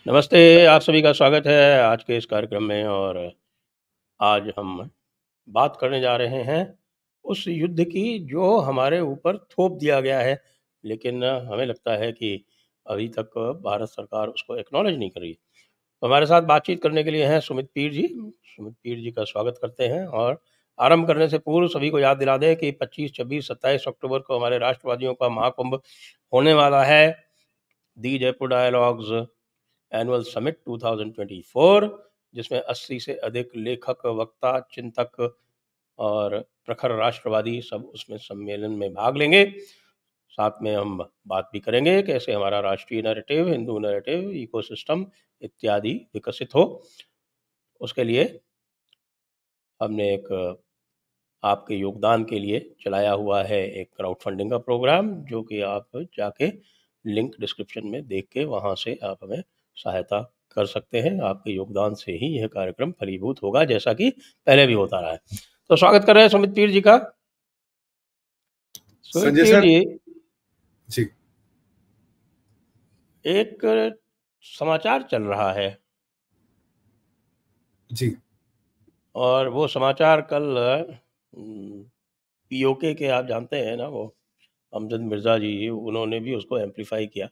नमस्ते, आप सभी का स्वागत है आज के इस कार्यक्रम में। और आज हम बात करने जा रहे हैं उस युद्ध की जो हमारे ऊपर थोप दिया गया है, लेकिन हमें लगता है कि अभी तक भारत सरकार उसको एक्नॉलेज नहीं कर रही। तो हमारे साथ बातचीत करने के लिए हैं सुमित पीर जी। सुमित पीर जी का स्वागत करते हैं। और आरंभ करने से पूर्व सभी को याद दिला दें कि 25, 26, 27 अक्टूबर को हमारे राष्ट्रवादियों का महाकुंभ होने वाला है, दी जयपुर डायलॉग्स एनुअल समिट 2024, जिसमें 80 से अधिक लेखक, वक्ता, चिंतक और प्रखर राष्ट्रवादी सब उसमें सम्मेलन में भाग लेंगे। साथ में हम बात भी करेंगे कैसे हमारा राष्ट्रीय नैरेटिव, हिंदू नैरेटिव, इकोसिस्टम इत्यादि विकसित हो। उसके लिए हमने एक आपके योगदान के लिए चलाया हुआ है एक क्राउड फंडिंग का प्रोग्राम, जो कि आप जाके लिंक डिस्क्रिप्शन में देख के वहाँ से आप हमें सहायता कर सकते हैं। आपके योगदान से ही यह कार्यक्रम फलीभूत होगा, जैसा कि पहले भी होता रहा है। तो स्वागत कर रहे हैं सुमित पीर जी का। सुमित पीर जी, एक समाचार चल रहा है जी, और वो समाचार कल पीओके के आप जानते हैं ना, वो अमजद मिर्जा जी, उन्होंने भी उसको एम्पलीफाई किया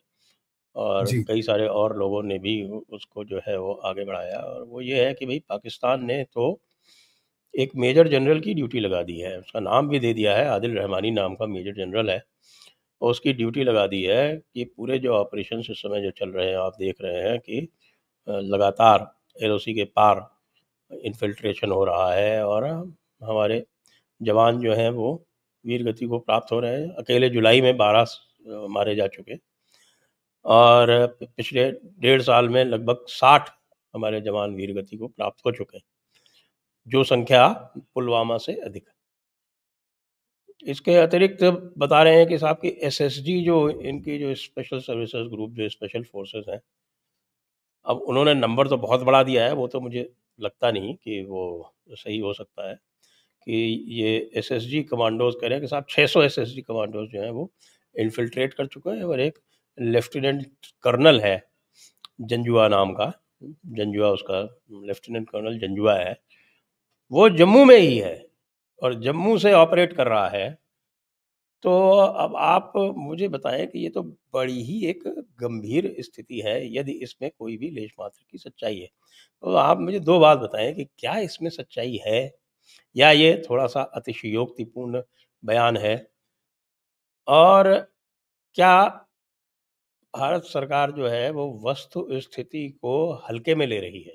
और कई सारे और लोगों ने भी उसको जो है वो आगे बढ़ाया। और वो ये है कि भाई पाकिस्तान ने तो एक मेजर जनरल की ड्यूटी लगा दी है, उसका नाम भी दे दिया है, आदिल रहमानी नाम का मेजर जनरल है, और उसकी ड्यूटी लगा दी है कि पूरे जो ऑपरेशन इस समय जो चल रहे हैं, आप देख रहे हैं कि लगातार एलओसी के पार इन्फिल्ट्रेशन हो रहा है और हमारे जवान जो हैं वो वीर गति को प्राप्त हो रहे हैं। अकेले जुलाई में 12 मारे जा चुके और पिछले 1.5 साल में लगभग 60 हमारे जवान वीर गति को प्राप्त हो चुके हैं, जो संख्या पुलवामा से अधिक है। इसके अतिरिक्त बता रहे हैं कि साहब की एसएसजी जो इनकी जो स्पेशल सर्विसेज ग्रुप जो स्पेशल फोर्सेस हैं, अब उन्होंने नंबर तो बहुत बढ़ा दिया है, वो तो मुझे लगता नहीं कि वो सही हो सकता है कि ये एसएसजी कमांडोज कह रहे हैं कि साहब 600 एसएसजी कमांडोज जो हैं वो इन्फिल्ट्रेट कर चुके हैं। और एक लेफ्टिनेंट कर्नल है जंजुआ नाम का, जंजुआ उसका लेफ्टिनेंट कर्नल जंजुआ है, वो जम्मू में ही है और जम्मू से ऑपरेट कर रहा है। तो अब आप मुझे बताएं कि ये तो बड़ी ही एक गंभीर स्थिति है, यदि इसमें कोई भी लेश मात्र की सच्चाई है। तो आप मुझे 2 बात बताएं कि क्या इसमें सच्चाई है या ये थोड़ा-सा अतिशयोक्तिपूर्ण बयान है, और क्या भारत सरकार जो है वो वस्तु स्थिति को हल्के में ले रही है?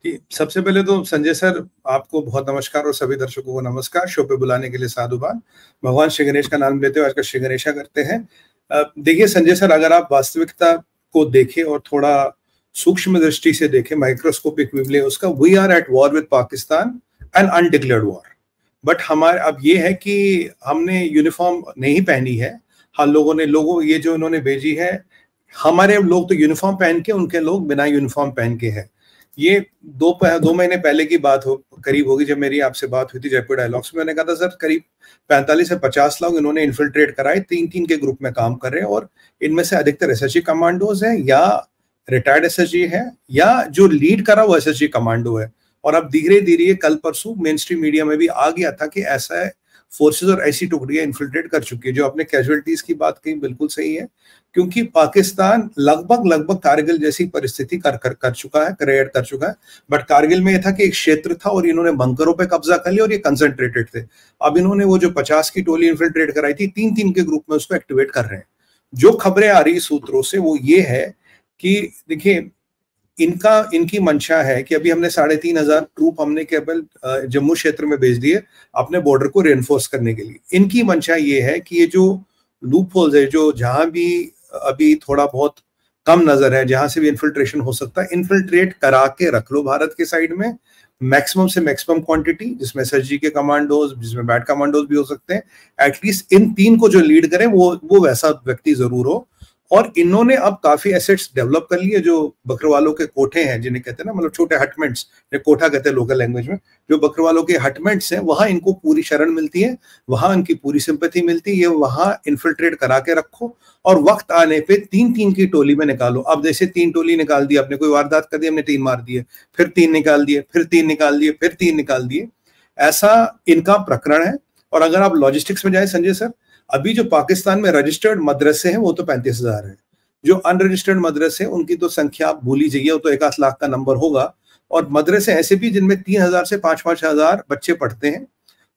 जी, सबसे पहले तो संजय सर आपको बहुत नमस्कार और सभी दर्शकों को नमस्कार। शो पे बुलाने के लिए साधुवाद। भगवान श्री गणेश का नाम लेते हुए आज का श्री गणेशा करते हैं। देखिए संजय सर, अगर आप वास्तविकता को देखें और थोड़ा सूक्ष्म दृष्टि से देखें, माइक्रोस्कोपिक व्यू लें उसका, we are at war with Pakistan and undeclared war. But हमारे अब ये है कि हमने यूनिफॉर्म नहीं पहनी है। हाँ, लोगों ये जो इन्होंने भेजी है, हमारे लोग तो यूनिफॉर्म पहन के, उनके लोग बिना यूनिफॉर्म पहन के हैं। ये 2 महीने पहले की बात करीब होगी जब मेरी आपसे बात हुई थी जयपुर डायलॉग्स में। मैंने कहा था सर करीब 45 से 50 लोग इन्होंने इन्फिल्ट्रेट कराए, 3-3 के ग्रुप में काम कर रहे हैं और इनमें से अधिकतर एसएसजी कमांडोज हैं या रिटायर्ड एसएसजी है या जो लीड करा वो एसएसजी कमांडो है। और अब धीरे धीरे कल परसों मेन स्ट्रीम मीडिया में भी आ गया था कि ऐसा फोर्सेस और ऐसी टुकड़ियां इन्फिल्ट्रेट कर चुकी है। जो आपने कैजुअलिटीज की बात कही बिल्कुल सही है, क्योंकि पाकिस्तान लगभग कारगिल जैसी परिस्थिति कर चुका है, क्रिएट कर चुका है। बट कारगिल में यह था कि एक क्षेत्र था और इन्होंने बंकरों पे कब्जा कर लिया और ये कंसंट्रेटेड थे। अब इन्होंने वो जो 50 की टोली इन्फिल्ट्रेट कराई थी, 3-3 के ग्रुप में उसको एक्टिवेट कर रहे हैं। जो खबरें आ रही सूत्रों से वो ये है कि देखिए इनकी मंशा है कि अभी हमने 3,500 ट्रूप हमने केवल जम्मू क्षेत्र में भेज दिए अपने बॉर्डर को रेनफोर्स करने के लिए। इनकी मंशा ये है कि ये जो लूप होल्स है, जो जहां भी अभी थोड़ा बहुत कम नजर है, जहां से भी इन्फिल्ट्रेशन हो सकता है, इन्फिल्ट्रेट करा के रख लो भारत के साइड में, मैक्सिमम से मैक्सिमम क्वांटिटी, जिसमें एसएसजी के कमांडोज, जिसमें बैट कमांडोज भी हो सकते हैं। एटलीस्ट इन 3 को जो लीड करें वो वैसा व्यक्ति जरूर हो और इन्होंने अब काफी एसेट्स डेवलप कर लिए, जो बकरवालों के कोठे हैं जिन्हें कहते हैं ना, मतलब छोटे हटमेंट्स, कोठा कहते हैं लोकल लैंग्वेज में, जो बकरवालों के हटमेंट्स हैं, वहां इनको पूरी शरण मिलती है, वहां इनकी पूरी सिंपैथी मिलती है। ये वहां इन्फिल्ट्रेट करा के रखो और वक्त आने पे 3-3 की टोली में निकालो। अब जैसे 3 टोली निकाल दी, आपने कोई वारदात कर दी, हमने 3 मार दिए, फिर 3 निकाल दिए, फिर 3 निकाल दिए, फिर 3 निकाल दिए, ऐसा इनका प्रकरण है। और अगर आप लॉजिस्टिक्स में जाए संजय सर, अभी जो पाकिस्तान में रजिस्टर्ड मदरसे हैं वो तो 35,000 है, जो अनरजिस्टर्ड मदरसे उनकी तो संख्या आप भूल ही जाइए, वो तो 1 लाख का नंबर होगा। और मदरसे ऐसे भी जिनमें 3,000 से 5,000 बच्चे पढ़ते हैं,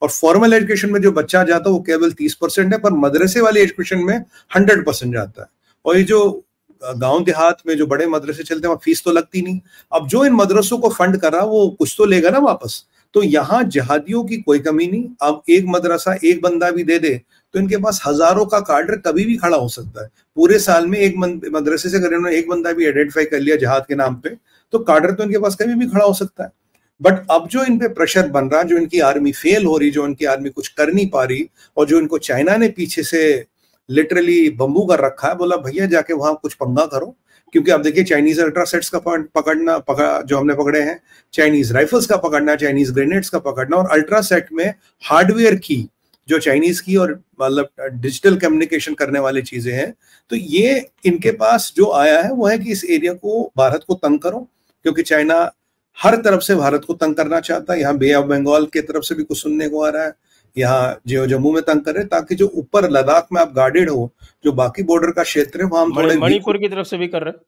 और फॉर्मल एजुकेशन में जो बच्चा जाता है वो केवल 30% है, पर मदरसे वाले एजुकेशन में 100% जाता है। और ये जो गांव देहात में जो बड़े मदरसे चलते हैं वहां फीस तो लगती नहीं। अब जो इन मदरसों को फंड कर रहा वो कुछ तो लेगा ना वापस। तो यहाँ जिहादियों की कोई कमी नहीं। अब एक मदरसा एक बंदा भी दे दे तो इनके पास हजारों का काडर कभी भी खड़ा हो सकता है। पूरे साल में एक मदरसे से अगर इन्होंने एक बंदा भी आइडेंटिफाई कर लिया जिहाद के नाम पे, तो काडर तो इनके पास कभी भी खड़ा हो सकता है। बट अब जो इन पे प्रेशर बन रहा, जो इनकी आर्मी फेल हो रही, जो इनकी आर्मी कुछ कर नहीं पा रही, और जो इनको चाइना ने पीछे से लिटरली बंबू कर रखा है, बोला भैया जाके वहां कुछ पंगा करो। क्योंकि अब देखिए चाइनीज अल्ट्रा सेट्स का पकड़ना जो हमने पकड़े हैं, चाइनीज राइफल्स का पकड़ना, चाइनीज ग्रेनेड्स का पकड़ना, और अल्ट्रा सेट में हार्डवेयर की जो चाइनीज की और मतलब डिजिटल कम्युनिकेशन करने वाली चीजें हैं। तो ये इनके पास जो आया है वो है कि इस एरिया को, भारत को तंग करो, क्योंकि चाइना हर तरफ से भारत को तंग करना चाहता है। यहाँ बे ऑफ बंगाल की तरफ से भी कुछ सुनने को आ रहा है, यहाँ जो जम्मू में तंग कर रहे हैं, ताकि जो ऊपर लद्दाख में आप गार्डेड हो, जो बाकी बॉर्डर का क्षेत्र है वहां हम थोड़े, मणिपुर की तरफ से भी कर रहे हैं,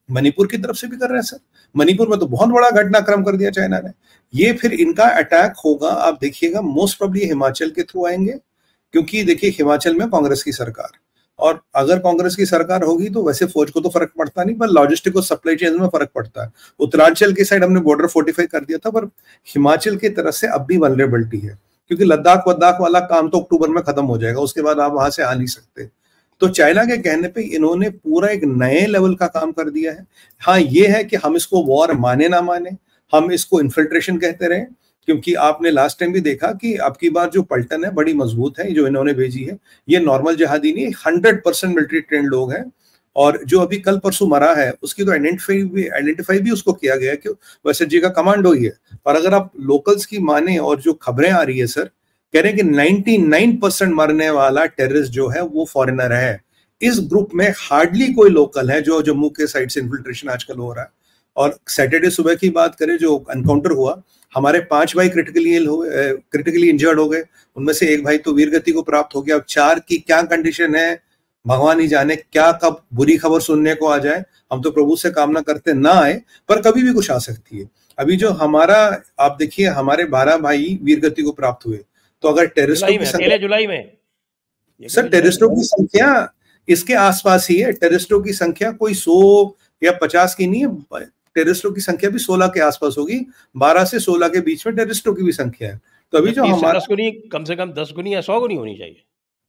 मणिपुर की तरफ से भी कर रहे हैं सर। मणिपुर में तो बहुत बड़ा घटनाक्रम कर दिया चाइना ने। ये फिर इनका अटैक होगा, आप देखिएगा, मोस्ट प्रोबेबली हिमाचल के थ्रू आएंगे, क्योंकि देखिए हिमाचल में कांग्रेस की सरकार, और अगर कांग्रेस की सरकार होगी तो वैसे फौज को तो फर्क पड़ता नहीं, पर लॉजिस्टिक और सप्लाई चेन में फर्क पड़ता है। उत्तरांचल की साइड हमने बॉर्डर फोर्टिफाई कर दिया था, पर हिमाचल की तरफ से अब भी वल्नरेबिलिटी है, क्योंकि लद्दाख वद्दाख वाला काम तो अक्टूबर में खत्म हो जाएगा, उसके बाद आप वहां से आ नहीं सकते। तो चाइना के कहने पे इन्होंने पूरा एक नए लेवल का काम कर दिया है। हाँ, ये है कि हम इसको वॉर माने ना माने, हम इसको इन्फिल्ट्रेशन कहते रहे, क्योंकि आपने लास्ट टाइम भी देखा कि आपकी बार जो पलटन है बड़ी मजबूत है, जो इन्होंने भेजी है, ये नॉर्मल जिहादी नहीं, 100% मिलिट्री ट्रेंड लोग हैं। और जो अभी कल परसों मरा है उसकी तो आइडेंटिफाई भी उसको किया गया कि वैसे जी का कमांडो ही है। और अगर आप लोकल्स की माने और जो खबरें आ रही है सर, कह रहे हैं कि 99% मरने वाला टेररिस्ट जो है वो फॉरेनर है। इस ग्रुप में हार्डली कोई लोकल है, जो जम्मू के साइड से इन्फिल्ट्रेशन आजकल हो रहा है। और सैटरडे सुबह की बात करें, जो एनकाउंटर हुआ, हमारे 5 भाई क्रिटिकली इंजर्ड हो गए, उनमें से 1 भाई तो वीरगति को प्राप्त हो गया। अब 4 की क्या कंडीशन है भगवान ही जाने, क्या कब बुरी खबर सुनने को आ जाए। हम तो प्रभु से कामना करते ना आए, पर कभी भी कुछ आ सकती है। अभी जो हमारा, आप देखिए, हमारे 12 भाई वीरगति को प्राप्त हुए, तो अगर टेररिस्टों की संख्या, जुलाई में सर टेररिस्टों की संख्या इसके आसपास ही है। टेररिस्टों की संख्या कोई 100 या 50 की नहीं है, टेररिस्टों की संख्या भी 16 के आसपास होगी। 12 से 16 के बीच में टेररिस्टों की भी संख्या है। तो अभी जो हमारा कम से कम 10 गुनी या 100 गुनी होनी चाहिए।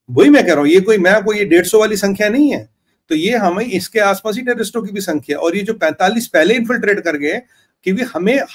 वही मैं कह रहा हूँ, ये कोई 150 वाली संख्या नहीं है। तो ये हमें इसके आसपास ही टेररिस्टों की भी संख्या। और ये जो 45 पहले इन्फिल्ट्रेट कर गए, क्योंकि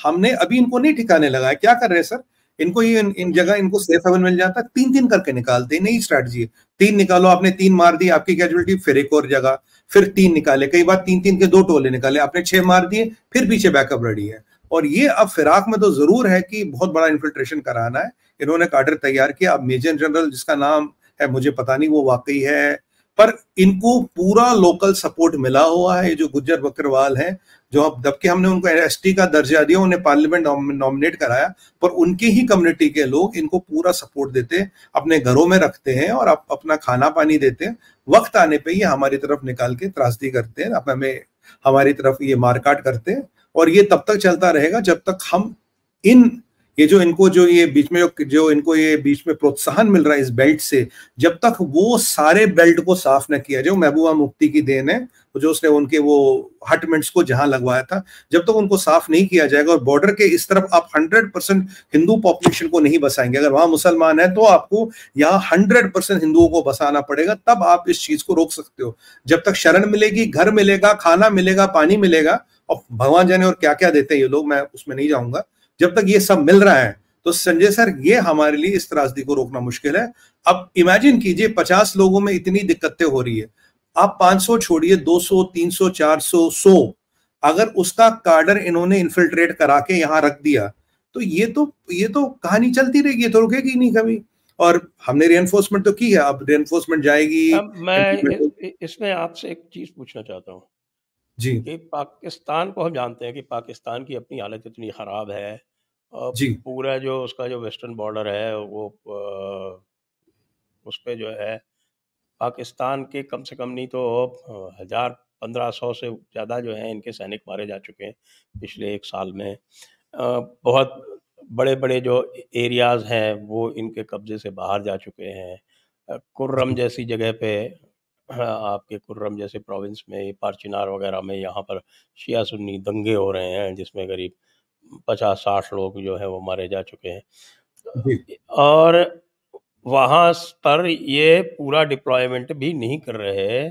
हमने अभी इनको नहीं ठिकाने लगाया। क्या कर रहे हैं सर, इनको ये इन जगह इनको सेफ हेवन मिल जाता है, 3-3 करके निकालते, नई स्ट्रैटेजी है। 3 निकालो, आपने 3 मार दी, आपकी कैजुअलिटी, फिर एक और जगह, फिर 3 निकाले, कई बार 3-3 के 2 टोले निकाले, आपने 6 मार दिए, फिर पीछे बैकअप रेडी है। और ये अब फिराक में तो जरूर है कि बहुत बड़ा इन्फिल्ट्रेशन कराना है। इन्होंने काडर तैयार किया। अब मेजर जनरल जिसका नाम है मुझे पता नहीं वो वाकई है, पर इनको पूरा लोकल सपोर्ट मिला हुआ है। जो गुज्जर बकरवाल हैं, जो अब जबकि हमने उनको एसटी का दर्जा दिया, उन्हें पार्लियामेंट नॉमिनेट कराया, पर उनकी ही कम्युनिटी के लोग इनको पूरा सपोर्ट देते, अपने घरों में रखते हैं और अपना खाना पानी देते हैं। वक्त आने पे ये हमारी तरफ निकाल के त्रासदी करते हैं, हमें हमारी तरफ ये मारकाट करते हैं। और ये तब तक चलता रहेगा जब तक हम ये जो इनको जो ये बीच में जो इनको ये बीच में प्रोत्साहन मिल रहा है इस बेल्ट से, जब तक वो सारे बेल्ट को साफ न किया जाए। महबूबा मुफ्ती की देन है, जो उसने उनके वो हटमेंट्स को जहां लगवाया था, जब तक उनको साफ नहीं किया जाएगा और बॉर्डर के इस तरफ आप 100% हिंदू पॉपुलेशन को नहीं बसाएंगे। अगर वहां मुसलमान है तो आपको यहाँ 100% हिंदुओं को बसाना पड़ेगा, तब आप इस चीज को रोक सकते हो। जब तक शरण मिलेगी, घर मिलेगा, खाना मिलेगा, पानी मिलेगा, और भगवान जाने और क्या क्या देते हैं ये लोग, मैं उसमें नहीं जाऊंगा। जब तक ये सब मिल रहा है तो संजय सर, ये हमारे लिए इस त्रासदी को रोकना मुश्किल है। अब इमेजिन कीजिए 50 लोगों में इतनी दिक्कतें हो रही है, आप 500 छोड़िए, 200, 300, 400, 100, अगर उसका कार्डर इन्होंने इन्फिल्ट्रेट करा के यहाँ रख दिया तो ये तो कहानी चलती रहेगी, ये तो रुकेगी नहीं कभी। और हमने रेनफोर्समेंट तो की है, अब रेनफोर्समेंट जाएगी। अब मैं इसमें आपसे एक चीज पूछना चाहता हूँ जी कि पाकिस्तान को हम जानते हैं कि पाकिस्तान की अपनी हालत इतनी ख़राब है और जी पूरा जो उसका जो वेस्टर्न बॉर्डर है वो उस पे जो है पाकिस्तान के कम से कम नहीं तो 1000-1500 से ज़्यादा जो है इनके सैनिक मारे जा चुके हैं पिछले 1 साल में। बहुत बड़े-बड़े जो एरियाज़ हैं वो इनके कब्ज़े से बाहर जा चुके हैं। कुर्रम जी जैसी जगह पे आपके कुर्रम जैसे प्रोविंस में पारचिनार वगैरह में यहाँ पर शिया सुन्नी दंगे हो रहे हैं जिसमें करीब 50-60 लोग जो है वो मारे जा चुके हैं। जी और वहाँ पर ये पूरा डिप्लॉयमेंट भी नहीं कर रहे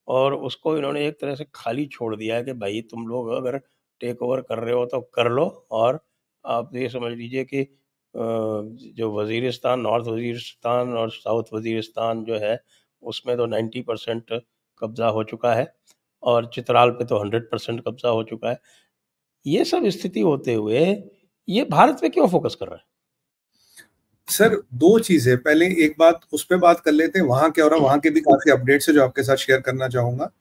और उसको इन्होंने एक तरह से खाली छोड़ दिया है कि भाई तुम लोग अगर टेक ओवर कर रहे हो तो कर लो। और आप ये समझ लीजिए कि जो वज़ीरिस्तान, नॉर्थ वज़ीरिस्तान और साउथ वज़ीरिस्तान जो है उसमें तो 90% कब्ज़ा हो चुका है और चित्राल पे तो 100% कब्ज़ा हो चुका है। ये सब स्थिति होते हुए ये भारत पे क्यों फोकस कर रहा है? सर, 2 चीजें, पहले एक बात उस पे बात कर लेते हैं, वहां क्या हो रहा है, वहां के भी काफी अपडेट्स है जो आपके साथ शेयर करना चाहूंगा।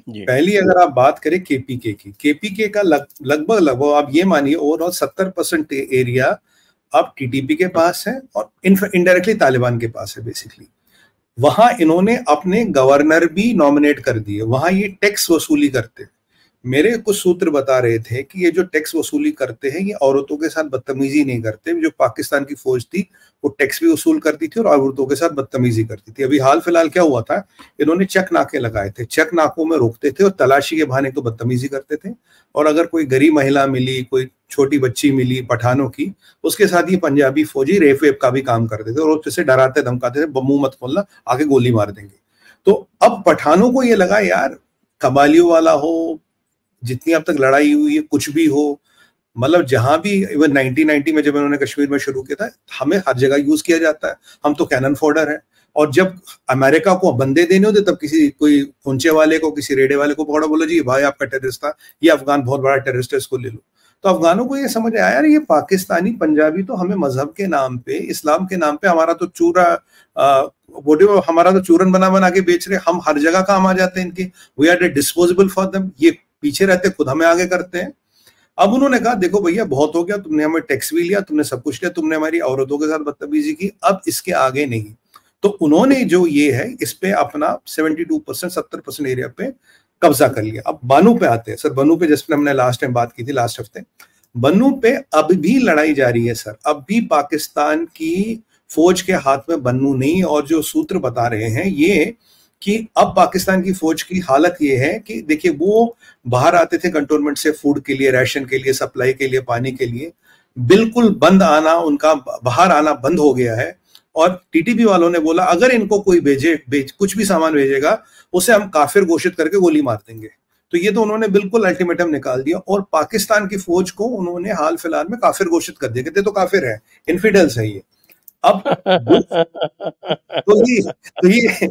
जी। पहली अगर आप बात करें केपीके की, केपीके का लगभग आप ये मानिए ओवरऑल 70% एरिया अब टीटीपी के पास है और इनडायरेक्टली तालिबान के पास है बेसिकली। वहां इन्होंने अपने गवर्नर भी नॉमिनेट कर दिए, वहां ये टैक्स वसूली करते हैं। मेरे कुछ सूत्र बता रहे थे कि ये जो टैक्स वसूली करते हैं ये औरतों के साथ बदतमीजी नहीं करते। जो पाकिस्तान की फौज थी वो टैक्स भी वसूल करती थी और औरतों के साथ बदतमीजी करती थी। अभी हाल फिलहाल क्या हुआ था, इन्होंने चेक नाके लगाए थे, चेक नाकों में रोकते थे और तलाशी के बहाने तो बदतमीजी करते थे। और अगर कोई गरीब महिला मिली, कोई छोटी बच्ची मिली पठानों की, उसके साथ ये पंजाबी फौजी रेप वेप का भी काम करते थे और उससे डराते धमकाते थे, मुंह मत खोलना, आगे गोली मार देंगे। तो अब पठानों को ये लगा यार कबालियों वाला हो, जितनी अब तक लड़ाई हुई है, कुछ भी हो, मतलब जहां भी इवन 1990 में जब इन्होंने कश्मीर में शुरू किया था, हमें हर जगह यूज किया जाता है, हम तो कैनन फोर्डर है। और जब अमेरिका को बंदे देने होते तब किसी कोई पुंचे वाले को, किसी रेडे वाले को पकड़ो, बोलो जी भाई आपका टेररिस्ट था, ये अफगान बहुत बड़ा टेररिस्ट है, इसको ले लो। तो अफगानों को ये समझ आया यार ये पाकिस्तानी पंजाबी तो हमें मजहब के नाम पे, इस्लाम के नाम पे हमारा तो हमारा तो चूरन बना बना के बेच रहे, हम हर जगह काम आ जाते हैं इनके, we are disposable for them, ये पीछे रहते खुद हमें आगे करते हैं। अब उन्होंने कहा देखो भैया बहुत हो गया, तुमने हमें टैक्स भी लिया, तुमने सब कुछ लिया, तुमने हमारी औरतों के साथ बदतमीजी की, अब इसके आगे नहीं। तो उन्होंने जो ये है इस पे अपना 72% 70% एरिया पे कब्जा कर लिया। अब बानू पे आते हैं सर, बानू पे जिस पर हमने लास्ट टाइम बात की थी लास्ट हफ्ते, बन्नू पे अब भी लड़ाई जारी है सर, अब भी पाकिस्तान की फौज के हाथ में बन्नू नहीं। और जो सूत्र बता रहे हैं ये कि अब पाकिस्तान की फौज की हालत ये है कि देखिए वो बाहर आते थे कंटोनमेंट से फूड के लिए, राशन के लिए, सप्लाई के लिए, पानी के लिए, बिल्कुल बंद आना, उनका बाहर आना बंद हो गया है। और टीटीपी वालों ने बोला अगर इनको कोई कुछ भी सामान भेजेगा उसे हम काफिर घोषित करके गोली मार देंगे। तो ये तो उन्होंने बिल्कुल अल्टीमेटम निकाल दिया और पाकिस्तान की फौज को उन्होंने हाल फिलहाल में काफिर घोषित कर दिया, कहते तो काफिर है, इन्फिडेल्स है ये। अब ये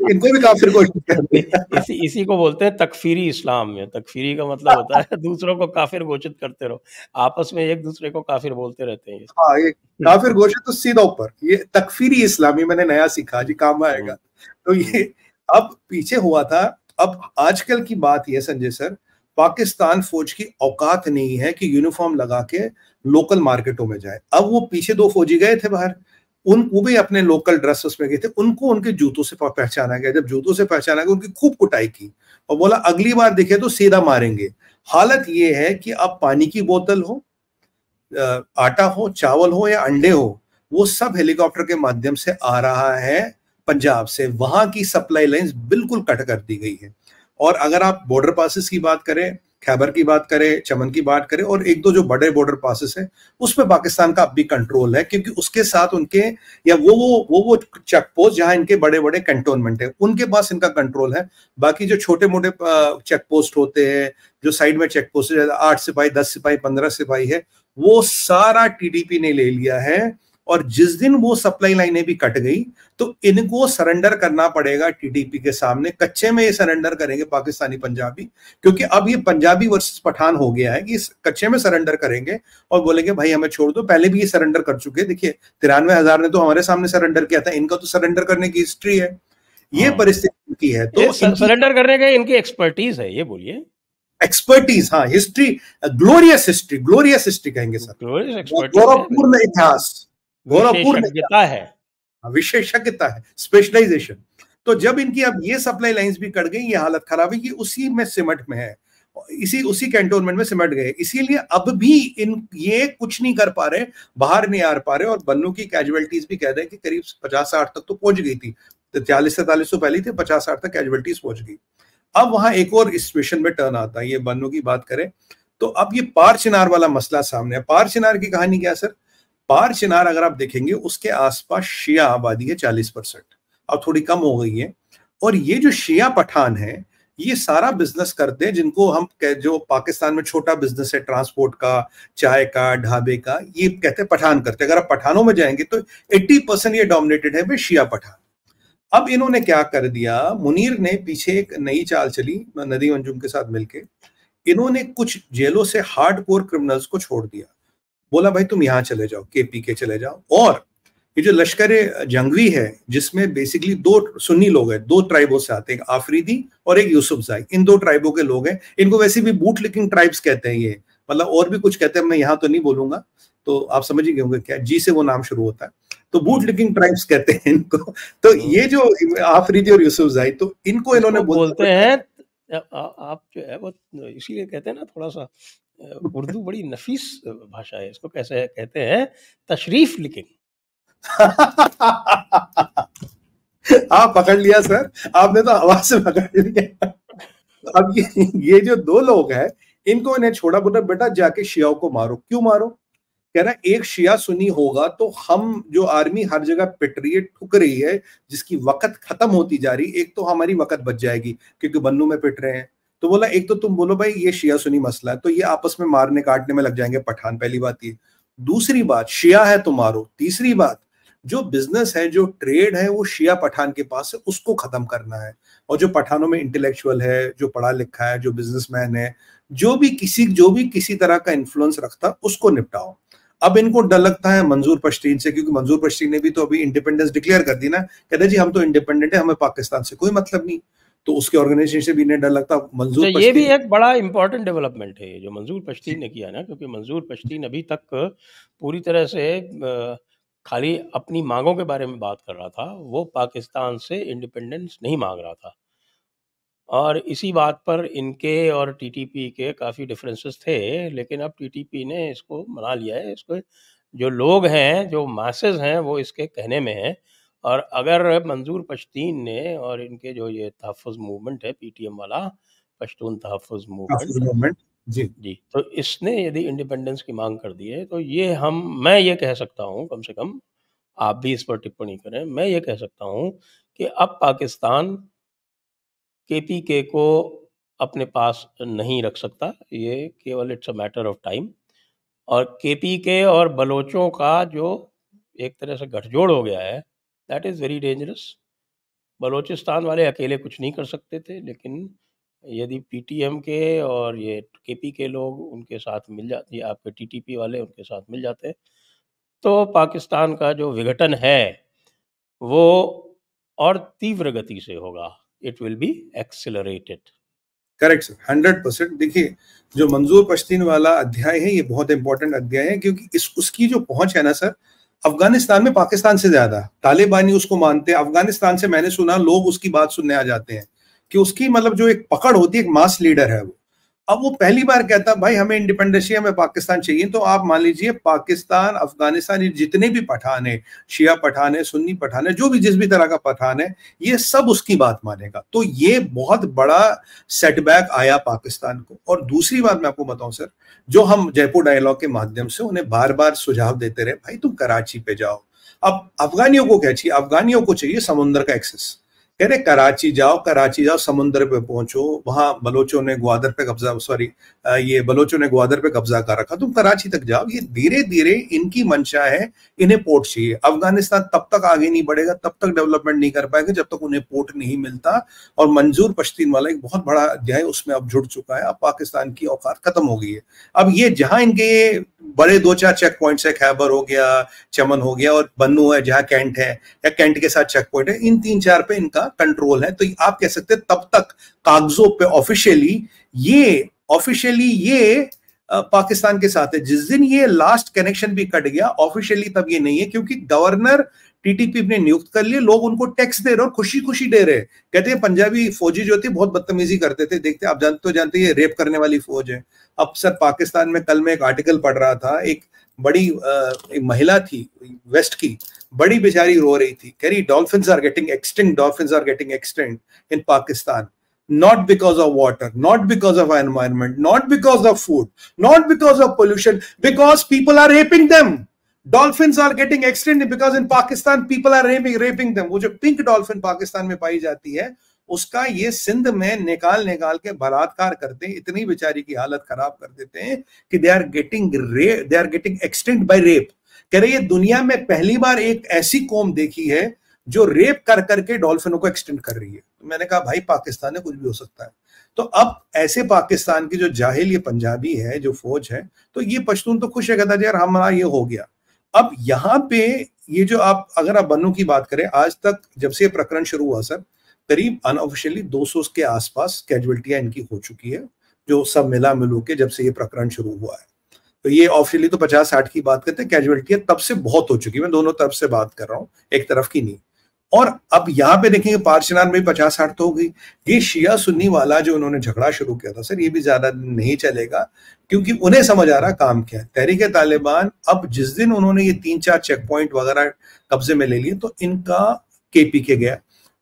इनको भी काफिर घोषित कर दिया। इसी को बोलते हैं तकफीरी इस्लाम में। तकफीरी का मतलब होता है दूसरों को काफिर घोषित करते रहो, आपस में एक दूसरे को काफिर बोलते रहते हैं। हाँ, ये काफिर घोषित तो सीधा ऊपर, ये तकफीरी इस्लामी मैंने नया सीखा जी, काम आएगा। तो ये अब पीछे हुआ था। अब आजकल की बात ये संजय सर, पाकिस्तान फौज की औकात नहीं है कि यूनिफॉर्म लगा के लोकल मार्केटों में जाए। अब वो पीछे 2 फौजी गए थे बाहर, वो भी अपने लोकल ड्रेसेस में गए थे, उनको उनके जूतों से पहचाना गया। जब जूतों से पहचाना गया उनकी खूब कुटाई की और बोला अगली बार दिखे तो सीधा मारेंगे। हालत ये है कि अब पानी की बोतल हो, आटा हो, चावल हो या अंडे हो, वो सब हेलीकॉप्टर के माध्यम से आ रहा है पंजाब से। वहां की सप्लाई लाइंस बिल्कुल कट कर दी गई है। और अगर आप बॉर्डर पासेस की बात करें, खैबर की बात करें, चमन की बात करें और एक दो जो बड़े बॉर्डर पासेस है, उस पर पाकिस्तान का अब भी कंट्रोल है, क्योंकि उसके साथ उनके या वो चेक पोस्ट जहां इनके बड़े बड़े कंटोनमेंट है उनके पास इनका कंट्रोल है। बाकी जो छोटे मोटे चेक पोस्ट होते हैं, जो साइड में चेक पोस्ट 8 सिपाही, 10 सिपाही, 15 सिपाही है, वो सारा टीडीपी ने ले लिया है और जिस दिन वो सप्लाई लाइनें भी कट गई तो इनको सरेंडर करना पड़ेगा टीटीपी के सामने। कच्चे में ये सरेंडर करेंगे पाकिस्तानी पंजाबी, क्योंकि अब ये पंजाबी वर्सेस पठान हो गया है कि इस कच्चे में सरेंडर करेंगे और बोलेंगे भाई हमें छोड़ दो। पहले भी ये सरेंडर कर चुके हैं, देखिए 93,000 ने तो हमारे सामने सरेंडर किया था, इनका तो सरेंडर करने की हिस्ट्री है। ये परिस्थिति की है, तो सरेंडर करने के इनकी एक्सपर्टीज है, ये बोलिए एक्सपर्टीज। हाँ, history, glorious history, glorious history कहेंगे सर, गौरवपूर्ण इतिहास, गौरवपूर्ण है, विशेषज्ञता है, स्पेशलाइजेशन। तो जब इनकी अब ये सप्लाई लाइंस भी कट गई, ये हालत खराब है कि उसी में सिमट में है, उसी कैंटोनमेंट में सिमट गए। इसीलिए अब भी ये कुछ नहीं कर पा रहे, बाहर नहीं आ पा रहे। और बन्नू की कैजुअलिटीज भी कह रहे हैं कि करीब 50-60 तक तो पहुंच गई थी, 43-43 तो पहले थे, 50-60 तक कैजुअलिटीज पहुंच गई। अब वहां एक और सिचुएशन में टर्न आता है, ये बन्नू की बात करें तो अब ये पार चिनार वाला मसला सामने है। पार चिनार की कहानी क्या है सर? पार चिनार अगर आप देखेंगे उसके आसपास शिया आबादी है 40%, अब थोड़ी कम हो गई है। और ये जो शिया पठान है ये सारा बिजनेस करते हैं, जिनको हम जो पाकिस्तान में छोटा बिजनेस है ट्रांसपोर्ट का, चाय का, ढाबे का, ये कहते हैं पठान करते हैं। अगर आप पठानों में जाएंगे तो 80% ये डोमिनेटेड है वे शिया पठान। अब इन्होंने क्या कर दिया, मुनीर ने पीछे एक नई चाल चली नदीम अंजुम के साथ मिलके, इन्होंने कुछ जेलों से हार्डकोर क्रिमिनल्स को छोड़ दिया। बोला भाई तुम यहां चले जाओ, केपी के चले जाओ। और ये जो लश्कर जंगवी है जिसमें बेसिकली 2 सुन्नी लोग हैं, 2 ट्राइबों से आते हैं, एक आफरीदी और एक यूसुफजाई, इन 2 ट्राइबों के लोग हैं। इनको वैसे भी बूट लिकिंग ट्राइब्स कहते हैं, ये मतलब और भी कुछ कहते हैं, मैं यहाँ तो नहीं बोलूंगा, तो आप समझ ही गए होंगे क्या, जी से वो नाम शुरू होता है, तो बूट लिकिंग ट्राइब्स कहते हैं इनको। तो ये जो आफरीदी और यूसुफजाई, तो इनको इन्होंने बोलते हैं, आप जो है वो इसीलिए कहते हैं ना, थोड़ा सा उर्दू बड़ी नफीस भाषा है, इसको कैसे कहते हैं, तशरीफ लिकिंग। आप पकड़ लिया सर, आपने तो आवाज से पकड़ लिया। अब ये जो 2 लोग हैं इनको इन्हें छोड़ा, बोला बेटा जाके शियाओं को मारो। क्यों मारो? कह रहा एक शिया सुन्नी होगा तो हम जो आर्मी हर जगह पिट रही है, ठुक रही है, जिसकी वक्त खत्म होती जा रही, एक तो हमारी वक्त बच जाएगी क्योंकि बन्नू में पिट रहे हैं। तो बोला एक तो तुम बोलो भाई ये शिया सुन्नी मसला है, तो ये आपस में मारने काटने में लग जाएंगे पठान, पहली बात ये। दूसरी बात, शिया है तो मारो। तीसरी बात, जो बिजनेस है, जो ट्रेड है, वो शिया पठान के पास है, उसको खत्म करना है। और जो पठानों में इंटेलेक्चुअल है, जो पढ़ा लिखा है, जो बिजनेसमैन है, जो भी किसी तरह का इन्फ्लुएंस रखता, उसको निपटाओ। अब इनको डर लगता है मंजूर पश्तीन से, क्योंकि मंजूर पश्तीन ने भी तो अभी इंडिपेंडेंस डिक्लेयर कर दी ना, कहते जी हम तो इंडिपेंडेंट है, हमें पाकिस्तान से कोई मतलब नहीं। तो उसके ऑर्गेनाइजेशन से भी इन्हें डर लगता मंजूर पश्तीन। ये भी एक बड़ा इंपॉर्टेंट डेवलपमेंट है जो मंजूर पश्तीन ने किया ना, क्योंकि मंजूर पश्तीन अभी तक पूरी तरह से खाली अपनी मांगों के बारे में बात कर रहा था, वो पाकिस्तान से इंडिपेंडेंस नहीं मांग रहा था। और इसी बात पर इनके और टीटीपी के काफ़ी डिफरेंसेस थे, लेकिन अब टीटीपी ने इसको मना लिया है। इसको जो लोग हैं, जो मासेस हैं, वो इसके कहने में हैं। और अगर मंजूर पश्तीन ने और इनके जो ये तहफ़्फ़ुज़ मूवमेंट है, पीटीएम वाला, पश्तून तहफ़्फ़ुज़ मूवमेंट जी, तो इसने यदि इंडिपेंडेंस की मांग कर दी है, तो ये मैं ये कह सकता हूँ, कम से कम आप भी इस पर टिप्पणी करें, मैं ये कह सकता हूँ कि अब पाकिस्तान केपीके को अपने पास नहीं रख सकता, ये केवल it's a matter of time. और केपीके और बलोचों का जो एक तरह से गठजोड़ हो गया है, that is very dangerous. Balochistan वाले अकेले कुछ नहीं कर सकते थे, लेकिन यदि पीटीएम के और ये केपीके लोग उनके साथ मिल जाते, आपके टीटीपी वाले उनके साथ मिल जाते, तो पाकिस्तान का जो विघटन है वो और तीव्र गति से होगा। It will be accelerated. Correct sir, 100%। देखिए जो मंजूर पश्तीन वाला अध्याय है ये बहुत इंपॉर्टेंट अध्याय है, क्योंकि उसकी जो पहुंच है ना सर, अफगानिस्तान में पाकिस्तान से ज्यादा तालिबानी उसको मानते हैं। अफगानिस्तान से मैंने सुना लोग उसकी बात सुनने आ जाते हैं कि उसकी मतलब जो एक पकड़ होती है, एक मास लीडर है वो। अब वो पहली बार कहता भाई हमें इंडिपेंडेंस चाहिए, हमें पाकिस्तान चाहिए। तो आप मान लीजिए पाकिस्तान, अफगानिस्तान, जितने भी पठान है, शिया पठान है, सुन्नी पठान है, जो भी जिस भी तरह का पठान है, ये सब उसकी बात मानेगा। तो ये बहुत बड़ा सेटबैक आया पाकिस्तान को। और दूसरी बात मैं आपको बताऊं सर, जो हम जयपुर डायलॉग के माध्यम से उन्हें बार बार सुझाव देते रहे, भाई तुम कराची पे जाओ। अब अफगानियों को क्या चाहिए? अफगानियों को चाहिए समुद्र का एक्सेस। कह रहे कराची जाओ, समुद्र पे पहुंचो, वहां बलोचों ने ग्वादर पे कब्जा, सॉरी ये बलोचों ने ग्वादर पे कब्जा कर रखा, तुम कराची तक जाओ। ये धीरे धीरे इनकी मंशा है, इन्हें पोर्ट चाहिए। अफगानिस्तान तब तक आगे नहीं बढ़ेगा, तब तक डेवलपमेंट नहीं कर पाएगा जब तक उन्हें पोर्ट नहीं मिलता। और मंजूर पश्तीन वाला एक बहुत बड़ा अध्याय उसमें अब जुड़ चुका है। अब पाकिस्तान की औकात खत्म हो गई है। अब ये जहां इनके बड़े 2-4 चेक पॉइंट्स है, खैबर हो गया, चमन हो गया और बन्नू है जहां कैंट है, या कैंट के साथ चेक पॉइंट है, इन 3-4 पे इनका कंट्रोल है। तो आप कह सकते हैं तब तक कागजों पे ऑफिशियली ये पाकिस्तान के साथ है। जिस दिन ये लास्ट कनेक्शन भी कट गया ऑफिशियली, तब ये नहीं है, क्योंकि गवर्नर टीटीपी ने नियुक्त कर लिए, लोग उनको टैक्स दे रहे और खुशी खुशी दे रहे। कहते हैं पंजाबी फौजी जो थी बहुत बदतमीजी करते थे, देखते आप जानते ये रेप करने वाली फौज है। अब सर पाकिस्तान में कल मैं एक आर्टिकल पढ़ रहा था, एक बड़ी एक महिला थी वेस्ट की, बड़ी बेचारी रो रही थी, कह रही dolphins are getting extinct in Pakistan, not because of water, not because of environment, not because of food, not because of pollution, because people are raping them. Dolphins are getting extinct because in Pakistan people are raping them. वो जो pink dolphin Pakistan में पाई जाती है, उसका ये सिंध में निकाल के बलात्कार करते हैं, इतनी बेचारी की हालत खराब कर देते हैं कि they are getting extinct by rape. कह रहे ये दुनिया में पहली बार एक ऐसी कौम देखी है जो रेप कर करके डॉल्फिनों को एक्सटेंड कर रही है। तो मैंने कहा भाई पाकिस्तान में कुछ भी हो सकता है। तो अब ऐसे पाकिस्तान की जो जाहिल ये पंजाबी है, जो फौज है, तो ये पश्तून तो खुश है, कहता यार हमारा ये हो गया। अब यहाँ पे ये जो अगर आप बन्नू की बात करें, आज तक जब से ये प्रकरण शुरू हुआ सर, करीब अनऑफिशियली 200 के आसपास कैजुअलिटियां इनकी हो चुकी है, जो सब मिलू के जब से ये प्रकरण शुरू हुआ है। तो ये ऑफिशियली तो 50-60 की बात करते हैं, कैजुअलिटियां तब से बहुत हो चुकी है। मैं दोनों तरफ से बात कर रहा हूँ, एक तरफ की नहीं। और अब यहाँ पे देखेंगे पारचनार में 50-60 तो हो गई। ये शिया सुन्नी वाला जो उन्होंने झगड़ा शुरू किया था सर, ये भी ज्यादा नहीं चलेगा, क्योंकि उन्हें समझ आ रहा काम क्या है। तहरीक तालिबान अब जिस दिन उन्होंने ये 3-4 चेक पॉइंट वगैरह कब्जे में ले लिए, तो इनका KPK गया।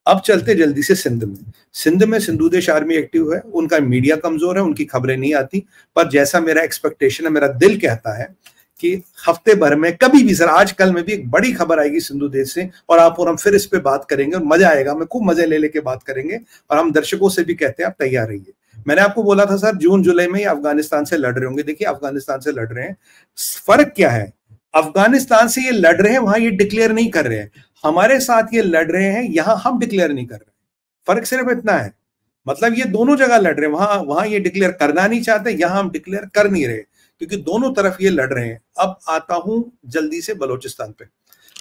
अब चलते जल्दी से सिंध में सिंधु देश आर्मी एक्टिव है, उनका मीडिया कमजोर है, उनकी खबरें नहीं आती। पर जैसा मेरा एक्सपेक्टेशन है, मेरा दिल कहता है कि हफ्ते भर में कभी भी सर, आज कल में भी एक बड़ी खबर आएगी सिंधु देश से, और आप और हम फिर इस पे बात करेंगे और मजा आएगा। मैं खूब मजे ले लेके बात करेंगे, और हम दर्शकों से भी कहते हैं आप तैयार रहिए। मैंने आपको बोला था सर जून जुलाई में ये अफगानिस्तान से लड़ रहे होंगे। देखिए अफगानिस्तान से लड़ रहे हैं, फर्क क्या है, अफगानिस्तान से ये लड़ रहे हैं, वहां ये डिक्लेयर नहीं कर रहे हैं। हमारे साथ ये लड़ रहे हैं, यहां हम डिक्लेयर नहीं कर रहे। फर्क सिर्फ इतना है, मतलब ये दोनों जगह लड़ रहे हैं। वहां ये डिक्लेयर करना नहीं चाहते, यहां हम डिक्लेयर कर नहीं रहे, क्योंकि दोनों तरफ ये लड़ रहे हैं। अब आता हूं जल्दी से बलोचिस्तान पे।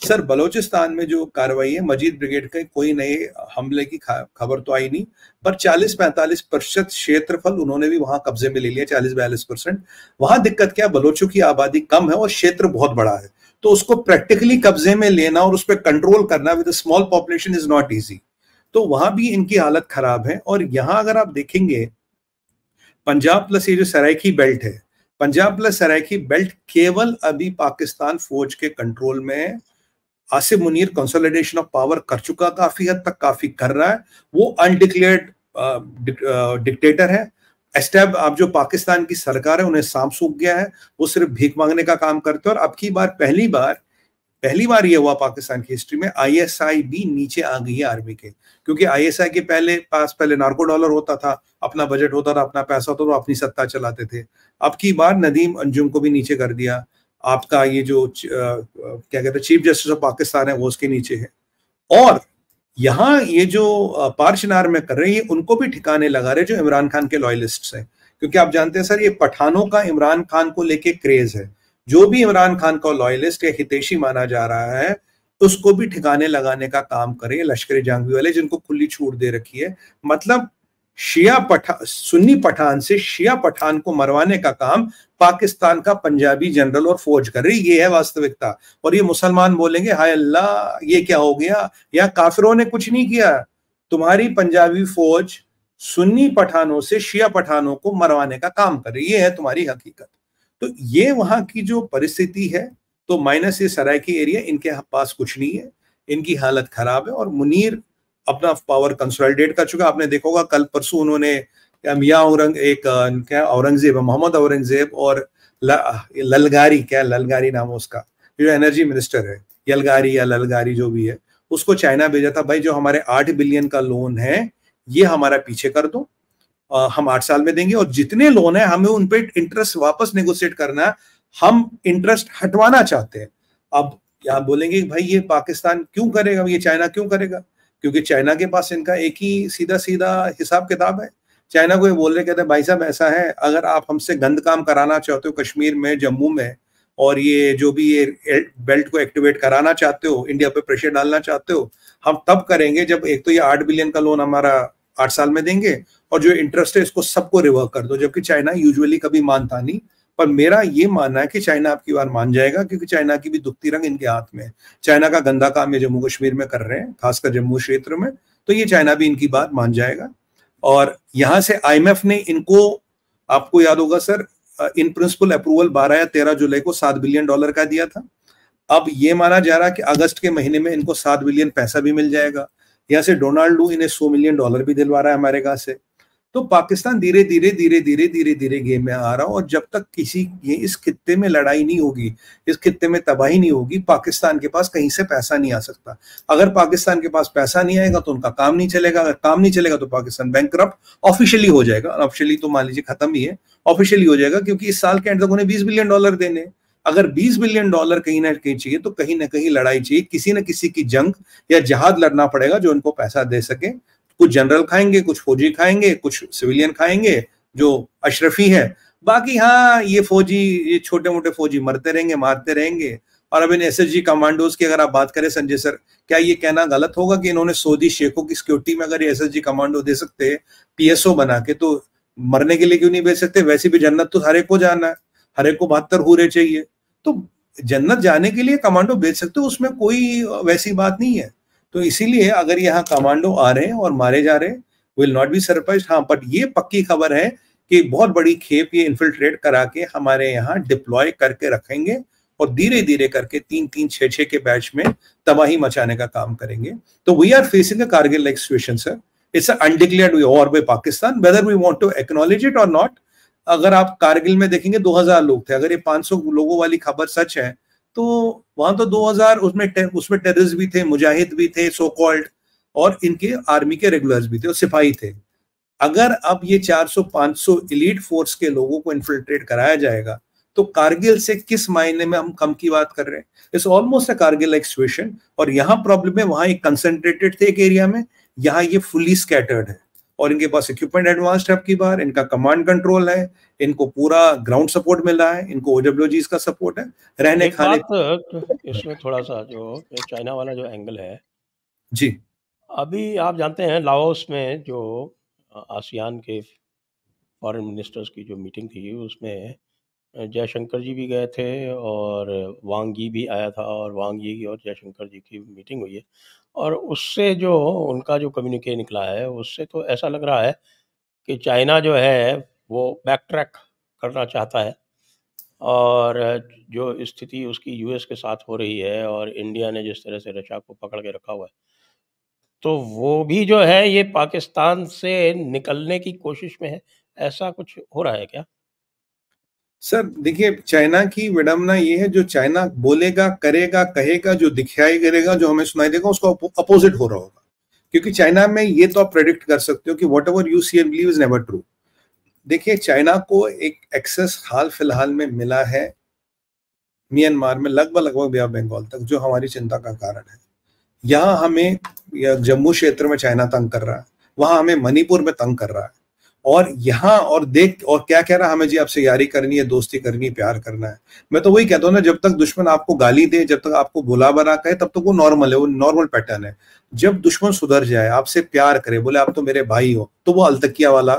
सर बलोचिस्तान में जो कार्रवाई है, मजीद ब्रिगेड के कोई नए हमले की खबर तो आई नहीं, पर 40-45% क्षेत्रफल उन्होंने भी वहां कब्जे में ले लिया, 40-42%। वहां दिक्कत क्या, बलोचों की आबादी कम है और क्षेत्र बहुत बड़ा है, तो उसको प्रैक्टिकली कब्जे में लेना और उस पर कंट्रोल करना with small population is not easy. तो वहां भी इनकी हालत खराब है। और यहां अगर आप देखेंगे पंजाब प्लस ये जो सराइकी बेल्ट है, पंजाब प्लस सराइकी बेल्ट केवल अभी पाकिस्तान फौज के कंट्रोल में है। Asif Munir consolidation of power कर चुका, काफी हद तक काफी कर रहा है। वो अनडिक्लेयर्ड डिक्टेटर है। एस्टैब आप जो पाकिस्तान की सरकार है, उन्हें सांप सूख गया है, वो सिर्फ भीख मांगने का काम करते हैं। और अब की बार पहली बार ये हुआ पाकिस्तान की हिस्ट्री में, ISI भी नीचे आ गई है आर्मी के, क्योंकि ISI के पहले नार्को डॉलर होता था, अपना बजट होता था, अपना पैसा होता था, अपनी सत्ता चलाते थे। अब की बार नदीम अंजुम को भी नीचे कर दिया। आपका ये जो क्या कहते हैं चीफ जस्टिस ऑफ पाकिस्तान है, वो उसके नीचे है। और यहाँ ये जो पारचनार में कर रहे हैं, ये उनको भी ठिकाने लगा रहे जो इमरान खान के लॉयलिस्ट्स हैं, क्योंकि आप जानते हैं सर ये पठानों का इमरान खान को लेके क्रेज है। जो भी इमरान खान का लॉयलिस्ट या हितैषी माना जा रहा है, उसको भी ठिकाने लगाने का काम करे लश्कर जंगी वाले, जिनको खुली छूट दे रखी है। मतलब सुन्नी पठान से शिया पठान को मरवाने का काम पाकिस्तान का पंजाबी जनरल और फौज कर रही, ये है वास्तविकता। और ये मुसलमान बोलेंगे हाय अल्लाह ये क्या हो गया, या काफिरों ने कुछ नहीं किया, तुम्हारी पंजाबी फौज सुन्नी पठानों से शिया पठानों को मरवाने का काम कर रही, ये है तुम्हारी हकीकत। तो ये वहां की जो परिस्थिति है, तो माइनस ये सराइकी एरिया, इनके पास कुछ नहीं है, इनकी हालत खराब है। और मुनीर अपना पावर कंसोलिडेट कर चुका। आपने देखा होगा कल परसों उन्होंने मियां औरंगजेब, मोहम्मद औरंगजेब और ललगारी नाम है उसका, जो एनर्जी मिनिस्टर है, यलगारी या ललगारी जो भी है, उसको चाइना भेजा था, भाई जो हमारे 8 बिलियन का लोन है ये हमारा पीछे कर दो, हम 8 साल में देंगे, और जितने लोन है हमें उन पे इंटरेस्ट वापस नेगोशिएट करना है, हम इंटरेस्ट हटवाना चाहते हैं। अब यहाँ बोलेंगे भाई ये पाकिस्तान क्यों करेगा, ये चाइना क्यों करेगा, क्योंकि चाइना के पास इनका एक ही सीधा सीधा हिसाब किताब है। चाइना को ये बोल रहे, कहते हैं भाई साहब ऐसा है, अगर आप हमसे गंद काम कराना चाहते हो कश्मीर में, जम्मू में, और ये जो भी ये बेल्ट को एक्टिवेट कराना चाहते हो, इंडिया पे प्रेशर डालना चाहते हो, हम तब करेंगे जब एक तो ये 8 बिलियन का लोन हमारा 8 साल में देंगे, और जो इंटरेस्ट है इसको सबको रिवर्स कर दो। जबकि चाइना यूजुअली कभी मानता नहीं, पर मेरा ये मानना है कि चाइना आपकी बार मान जाएगा, क्योंकि चाइना की भी दुखती रंग इनके हाथ में है। चाइना का गंदा काम ये जम्मू कश्मीर में कर रहे हैं, खासकर जम्मू क्षेत्र में, तो ये चाइना भी इनकी बात मान जाएगा। और यहां से IMF ने इनको, आपको याद होगा सर, इन प्रिंसिपल अप्रूवल 12 या 13 जुलाई को $7 बिलियन का दिया था। अब ये माना जा रहा है कि अगस्त के महीने में इनको 7 बिलियन पैसा भी मिल जाएगा। यहाँ से डोनाल्ड लू इन्हें $100 मिलियन भी दिलवा रहा है अमेरिका से। तो पाकिस्तान धीरे धीरे गेम में आ रहा हो, और जब तक इस खित्ते में लड़ाई नहीं होगी, इस खित्ते में तबाही नहीं होगी, पाकिस्तान के पास कहीं से पैसा नहीं आ सकता। अगर पाकिस्तान के पास पैसा नहीं आएगा तो उनका काम नहीं चलेगा, अगर काम नहीं चलेगा तो पाकिस्तान बैंकरप्ट ऑफिशियली हो जाएगा। ऑफिशियली तो मान लीजिए खत्म ही है, ऑफिशियली हो जाएगा, क्योंकि इस साल के एंड तक उन्हें $20 बिलियन देने। अगर $20 बिलियन कहीं ना कहीं चाहिए तो कहीं ना कहीं लड़ाई चाहिए, किसी न किसी की जंग या जहाद लड़ना पड़ेगा जो उनको पैसा दे सके। कुछ जनरल खाएंगे, कुछ फौजी खाएंगे, कुछ सिविलियन खाएंगे जो अशरफी है, बाकी हाँ ये फौजी, ये छोटे मोटे फौजी मरते रहेंगे, मारते रहेंगे। और अब इन SSG कमांडोज की अगर आप बात करें संजय सर, क्या ये कहना गलत होगा कि इन्होंने सऊदी शेखों की सिक्योरिटी में अगर ये SSG कमांडो दे सकते हैं PSO बना के, तो मरने के लिए क्यों नहीं भेज सकते? वैसे भी जन्नत तो हर एक को जाना है, हर एक को 72 हूरे चाहिए, तो जन्नत जाने के लिए कमांडो भेज सकते हो, उसमें कोई वैसी बात नहीं है। तो इसीलिए अगर यहाँ कमांडो आ रहे हैं और मारे जा रहे हैं, विल नॉट बी सरप्राइज्ड। हाँ, बट ये पक्की खबर है कि बहुत बड़ी खेप ये इन्फिल्ट्रेट करा के हमारे यहाँ डिप्लॉय करके रखेंगे, और धीरे धीरे करके 3-3, 6-6 के बैच में तबाही मचाने का काम करेंगे। तो we are facing a Kargil like situation sir. It's a undeclared war by Pakistan, whether we want to acknowledge it और नॉट। अगर आप कारगिल में देखेंगे 2000 लोग थे, अगर ये 500 लोगों वाली खबर सच है तो वहां तो 2000 उसमें टेररिस्ट भी थे, मुजाहिद भी थे सो कॉल्ड, और इनके आर्मी के रेगुलर्स भी थे और सिपाही थे। अगर अब ये 400-500 एलीट फोर्स के लोगों को इन्फिल्ट्रेट कराया जाएगा तो कारगिल से किस मायने में हम कम की बात कर रहे हैं? It's almost a Kargil like situation. और यहाँ प्रॉब्लम है, वहां एक कंसंट्रेटेड थे एक एरिया में, यहाँ ये फुली स्कैटर्ड है, और इनके पास इक्विपमेंट एडवांस्ड है, आपकी बार इनका कमांड कंट्रोल है, इनको पूरा ग्राउंड सपोर्ट मिल रहा है, इनको OWGs का सपोर्ट है, रहने खाने। इसमें थोड़ा सा जो चाइना वाला जो एंगल है जी, अभी आप जानते हैं लाओस में जो आसियान के फॉरेन मिनिस्टर्स की जो मीटिंग थी उसमें जयशंकर जी भी गए थे और वांग यी भी आया था, और वांग यी और जयशंकर जी की मीटिंग हुई है, और उससे जो उनका जो कम्युनिके निकला है उससे तो ऐसा लग रहा है कि चाइना जो है वो बैक ट्रैक करना चाहता है, और जो स्थिति उसकी US के साथ हो रही है और इंडिया ने जिस तरह से रशिया को पकड़ के रखा हुआ है, तो वो भी जो है ये पाकिस्तान से निकलने की कोशिश में है। ऐसा कुछ हो रहा है क्या? सर देखिए, चाइना की विडंबना ये है, जो चाइना बोलेगा, करेगा, कहेगा, जो दिखाई करेगा, जो हमें सुनाई देगा, उसका अपोजिट हो रहा होगा। क्योंकि चाइना में ये तो आप प्रेडिक्ट कर सकते हो कि whatever you see and believe is never true. देखिए, चाइना को एक एक्सेस हाल फिलहाल में मिला है म्यांमार में, लगभग बे ऑफ बंगाल तक, जो हमारी चिंता का कारण है। यहाँ हमें जम्मू क्षेत्र में चाइना तंग कर रहा है, वहां हमें मणिपुर में तंग कर रहा है, और यहाँ और देख और क्या कह रहा है हमें, जी आपसे यारी करनी है, दोस्ती करनी है, प्यार करना है। मैं तो वही कहता हूँ ना, जब तक दुश्मन आपको गाली दे, जब तक आपको बुला बना कहे, तब तक वो नॉर्मल है, वो नॉर्मल पैटर्न है। जब दुश्मन सुधर जाए, आपसे प्यार करे, बोले आप तो मेरे भाई हो, तो वो अलतकिया वाला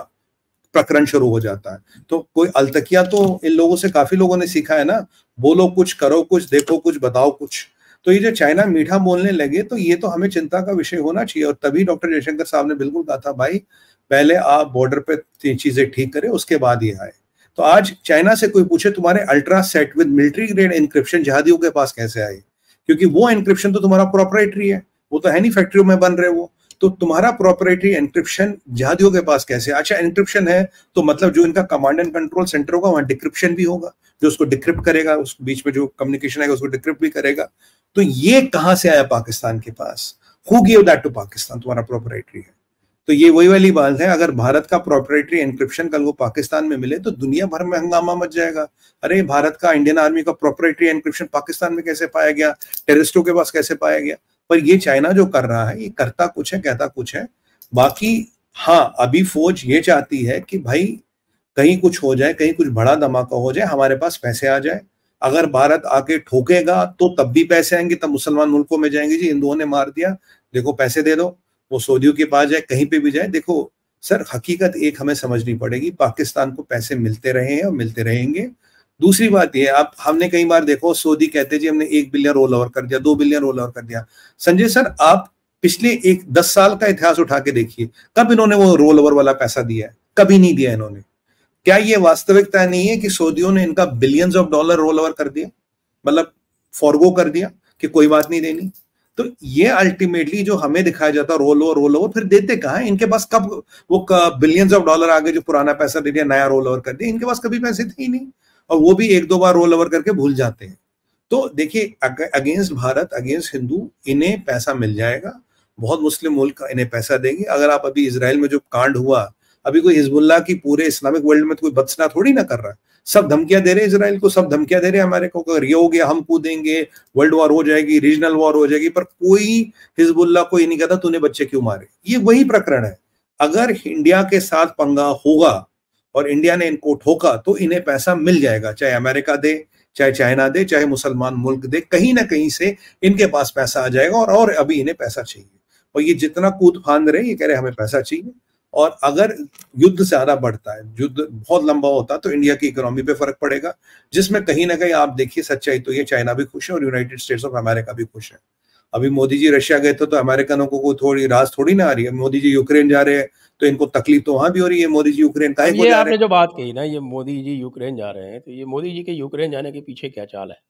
प्रकरण शुरू हो जाता है। तो कोई अलतकिया तो इन लोगों से काफी लोगों ने सीखा है ना, बोलो कुछ, करो कुछ, देखो कुछ, बताओ कुछ। तो ये जो चाइना मीठा बोलने लगे, तो ये तो हमें चिंता का विषय होना चाहिए। और तभी डॉक्टर जयशंकर साहब ने बिल्कुल कहा था, भाई पहले आप बॉर्डर पे चीजें ठीक करें, उसके बाद ये आए। तो आज चाइना से कोई पूछे तुम्हारे ultra set with military grade encryption जहादियों के पास कैसे आए, क्योंकि वो एनक्रिप्शन तो तुम्हारा प्रोप्राइटरी है, वो तो है नहीं फैक्ट्रियों में बन रहे वो, तो तुम्हारा प्रोप्राइटरी एनक्रिप्शन जहादियों के पास कैसे? अच्छा, एनक्रिप्शन है तो मतलब जो इनका कमांड एंड कंट्रोल सेंटर होगा वहां डिक्रिप्शन भी होगा, जो उसको डिक्रिप्ट करेगा, उस बीच में जो कम्युनिकेशन आएगा उसको डिक्रिप्ट भी करेगा। तो ये कहां से आया पाकिस्तान के पास? Who give that to Pakistan? तुम्हारा प्रोपराइटरी है। तो ये वही वाली बात है, अगर भारत का प्रोपराइटरी एनक्रिप्शन कल को पाकिस्तान में मिले तो दुनिया भर में हंगामा मच जाएगा। अरे भारत का, इंडियन आर्मी का प्रोपराइटरी एनक्रिप्शन पाकिस्तान में कैसे पाया गया, टेररिस्टों के पास कैसे पाया गया? पर ये चाइना जो कर रहा है, ये करता कुछ है, कहता कुछ है। बाकी हाँ, अभी फौज ये चाहती है कि भाई कहीं कुछ हो जाए, कहीं कुछ बड़ा धमाका हो जाए, हमारे पास पैसे आ जाए। अगर भारत आके ठोकेगा तो तब भी पैसे आएंगे, तब मुसलमान मुल्कों में जाएंगे, जी हिंदुओं ने मार दिया, देखो पैसे दे दो। वो सऊदियों के पास जाए, कहीं पे भी जाए। देखो सर, हकीकत एक हमें समझनी पड़ेगी, पाकिस्तान को पैसे मिलते रहे हैं और मिलते रहेंगे। दूसरी बात ये, आप हमने कई बार देखो सऊदी कहते जी हमने 1 बिलियन रोल ओवर कर दिया, 2 बिलियन रोल ओवर कर दिया। संजय सर, आप पिछले 10 साल का इतिहास उठा के देखिए, कब इन्होंने वो रोल ओवर वाला पैसा दिया है? कभी नहीं दिया इन्होंने। क्या ये वास्तविकता नहीं है कि सऊदियों ने इनका billions of dollar roll over कर दिया, मतलब फॉरगो कर दिया कि कोई बात नहीं देनी? तो ये अल्टीमेटली जो हमें दिखाया जाता है रोल ओवर, फिर देते कहाँ है? इनके पास कब वो बिलियंस ऑफ डॉलर आगे जो पुराना पैसा दे दिया, नया रोल ओवर कर दिया? इनके पास कभी पैसे थे ही नहीं, और वो भी 1-2 बार रोल ओवर करके भूल जाते हैं। तो देखिए, अगेंस्ट भारत, अगेंस्ट हिंदू, इन्हें पैसा मिल जाएगा, बहुत मुस्लिम मुल्क इन्हें पैसा देंगे। अगर आप अभी इजराइल में जो कांड हुआ, अभी कोई हिजबुल्लाह की पूरे इस्लामिक वर्ल्ड में तो कोई बदसना थोड़ी ना कर रहा है, सब धमकियां दे रहे हैं इजराइल को, सब धमकियां दे रहे हैं अमेरिका को, अगर ये हो गया हम कूदेंगे, वर्ल्ड वॉर हो जाएगी, रीजनल वॉर हो जाएगी। पर कोई हिजबुल्लाह को ये नहीं कहता तूने बच्चे क्यों मारे। ये वही प्रकरण है, अगर इंडिया के साथ पंगा होगा और इंडिया ने इनको ठोका तो इन्हें पैसा मिल जाएगा, चाहे अमेरिका दे, चाहे चाइना दे, चाहे मुसलमान मुल्क दे, कहीं ना कहीं से इनके पास पैसा आ जाएगा। और अभी इन्हें पैसा चाहिए, और ये जितना कूद फांद रहे, ये कह रहे हमें पैसा चाहिए। और अगर युद्ध ज्यादा बढ़ता है, युद्ध बहुत लंबा होता है, तो इंडिया की इकोनॉमी पे फर्क पड़ेगा, जिसमें कहीं ना कहीं आप देखिए सच्चाई तो ये, चाइना भी खुश है और यूनाइटेड स्टेट्स ऑफ अमेरिका भी खुश है। अभी मोदी जी रशिया गए थे तो अमेरिकनों को थोड़ी राज थोड़ी ना आ रही है। मोदी जी यूक्रेन जा रहे हैं तो इनको तकलीफ तो वहां भी हो रही है। मोदी जी यूक्रेन काहे को जा रहे हैं? आपने जो बात कही ना, ये मोदी जी यूक्रेन जा रहे हैं, तो ये मोदी जी के यूक्रेन जाने के पीछे क्या चाल है?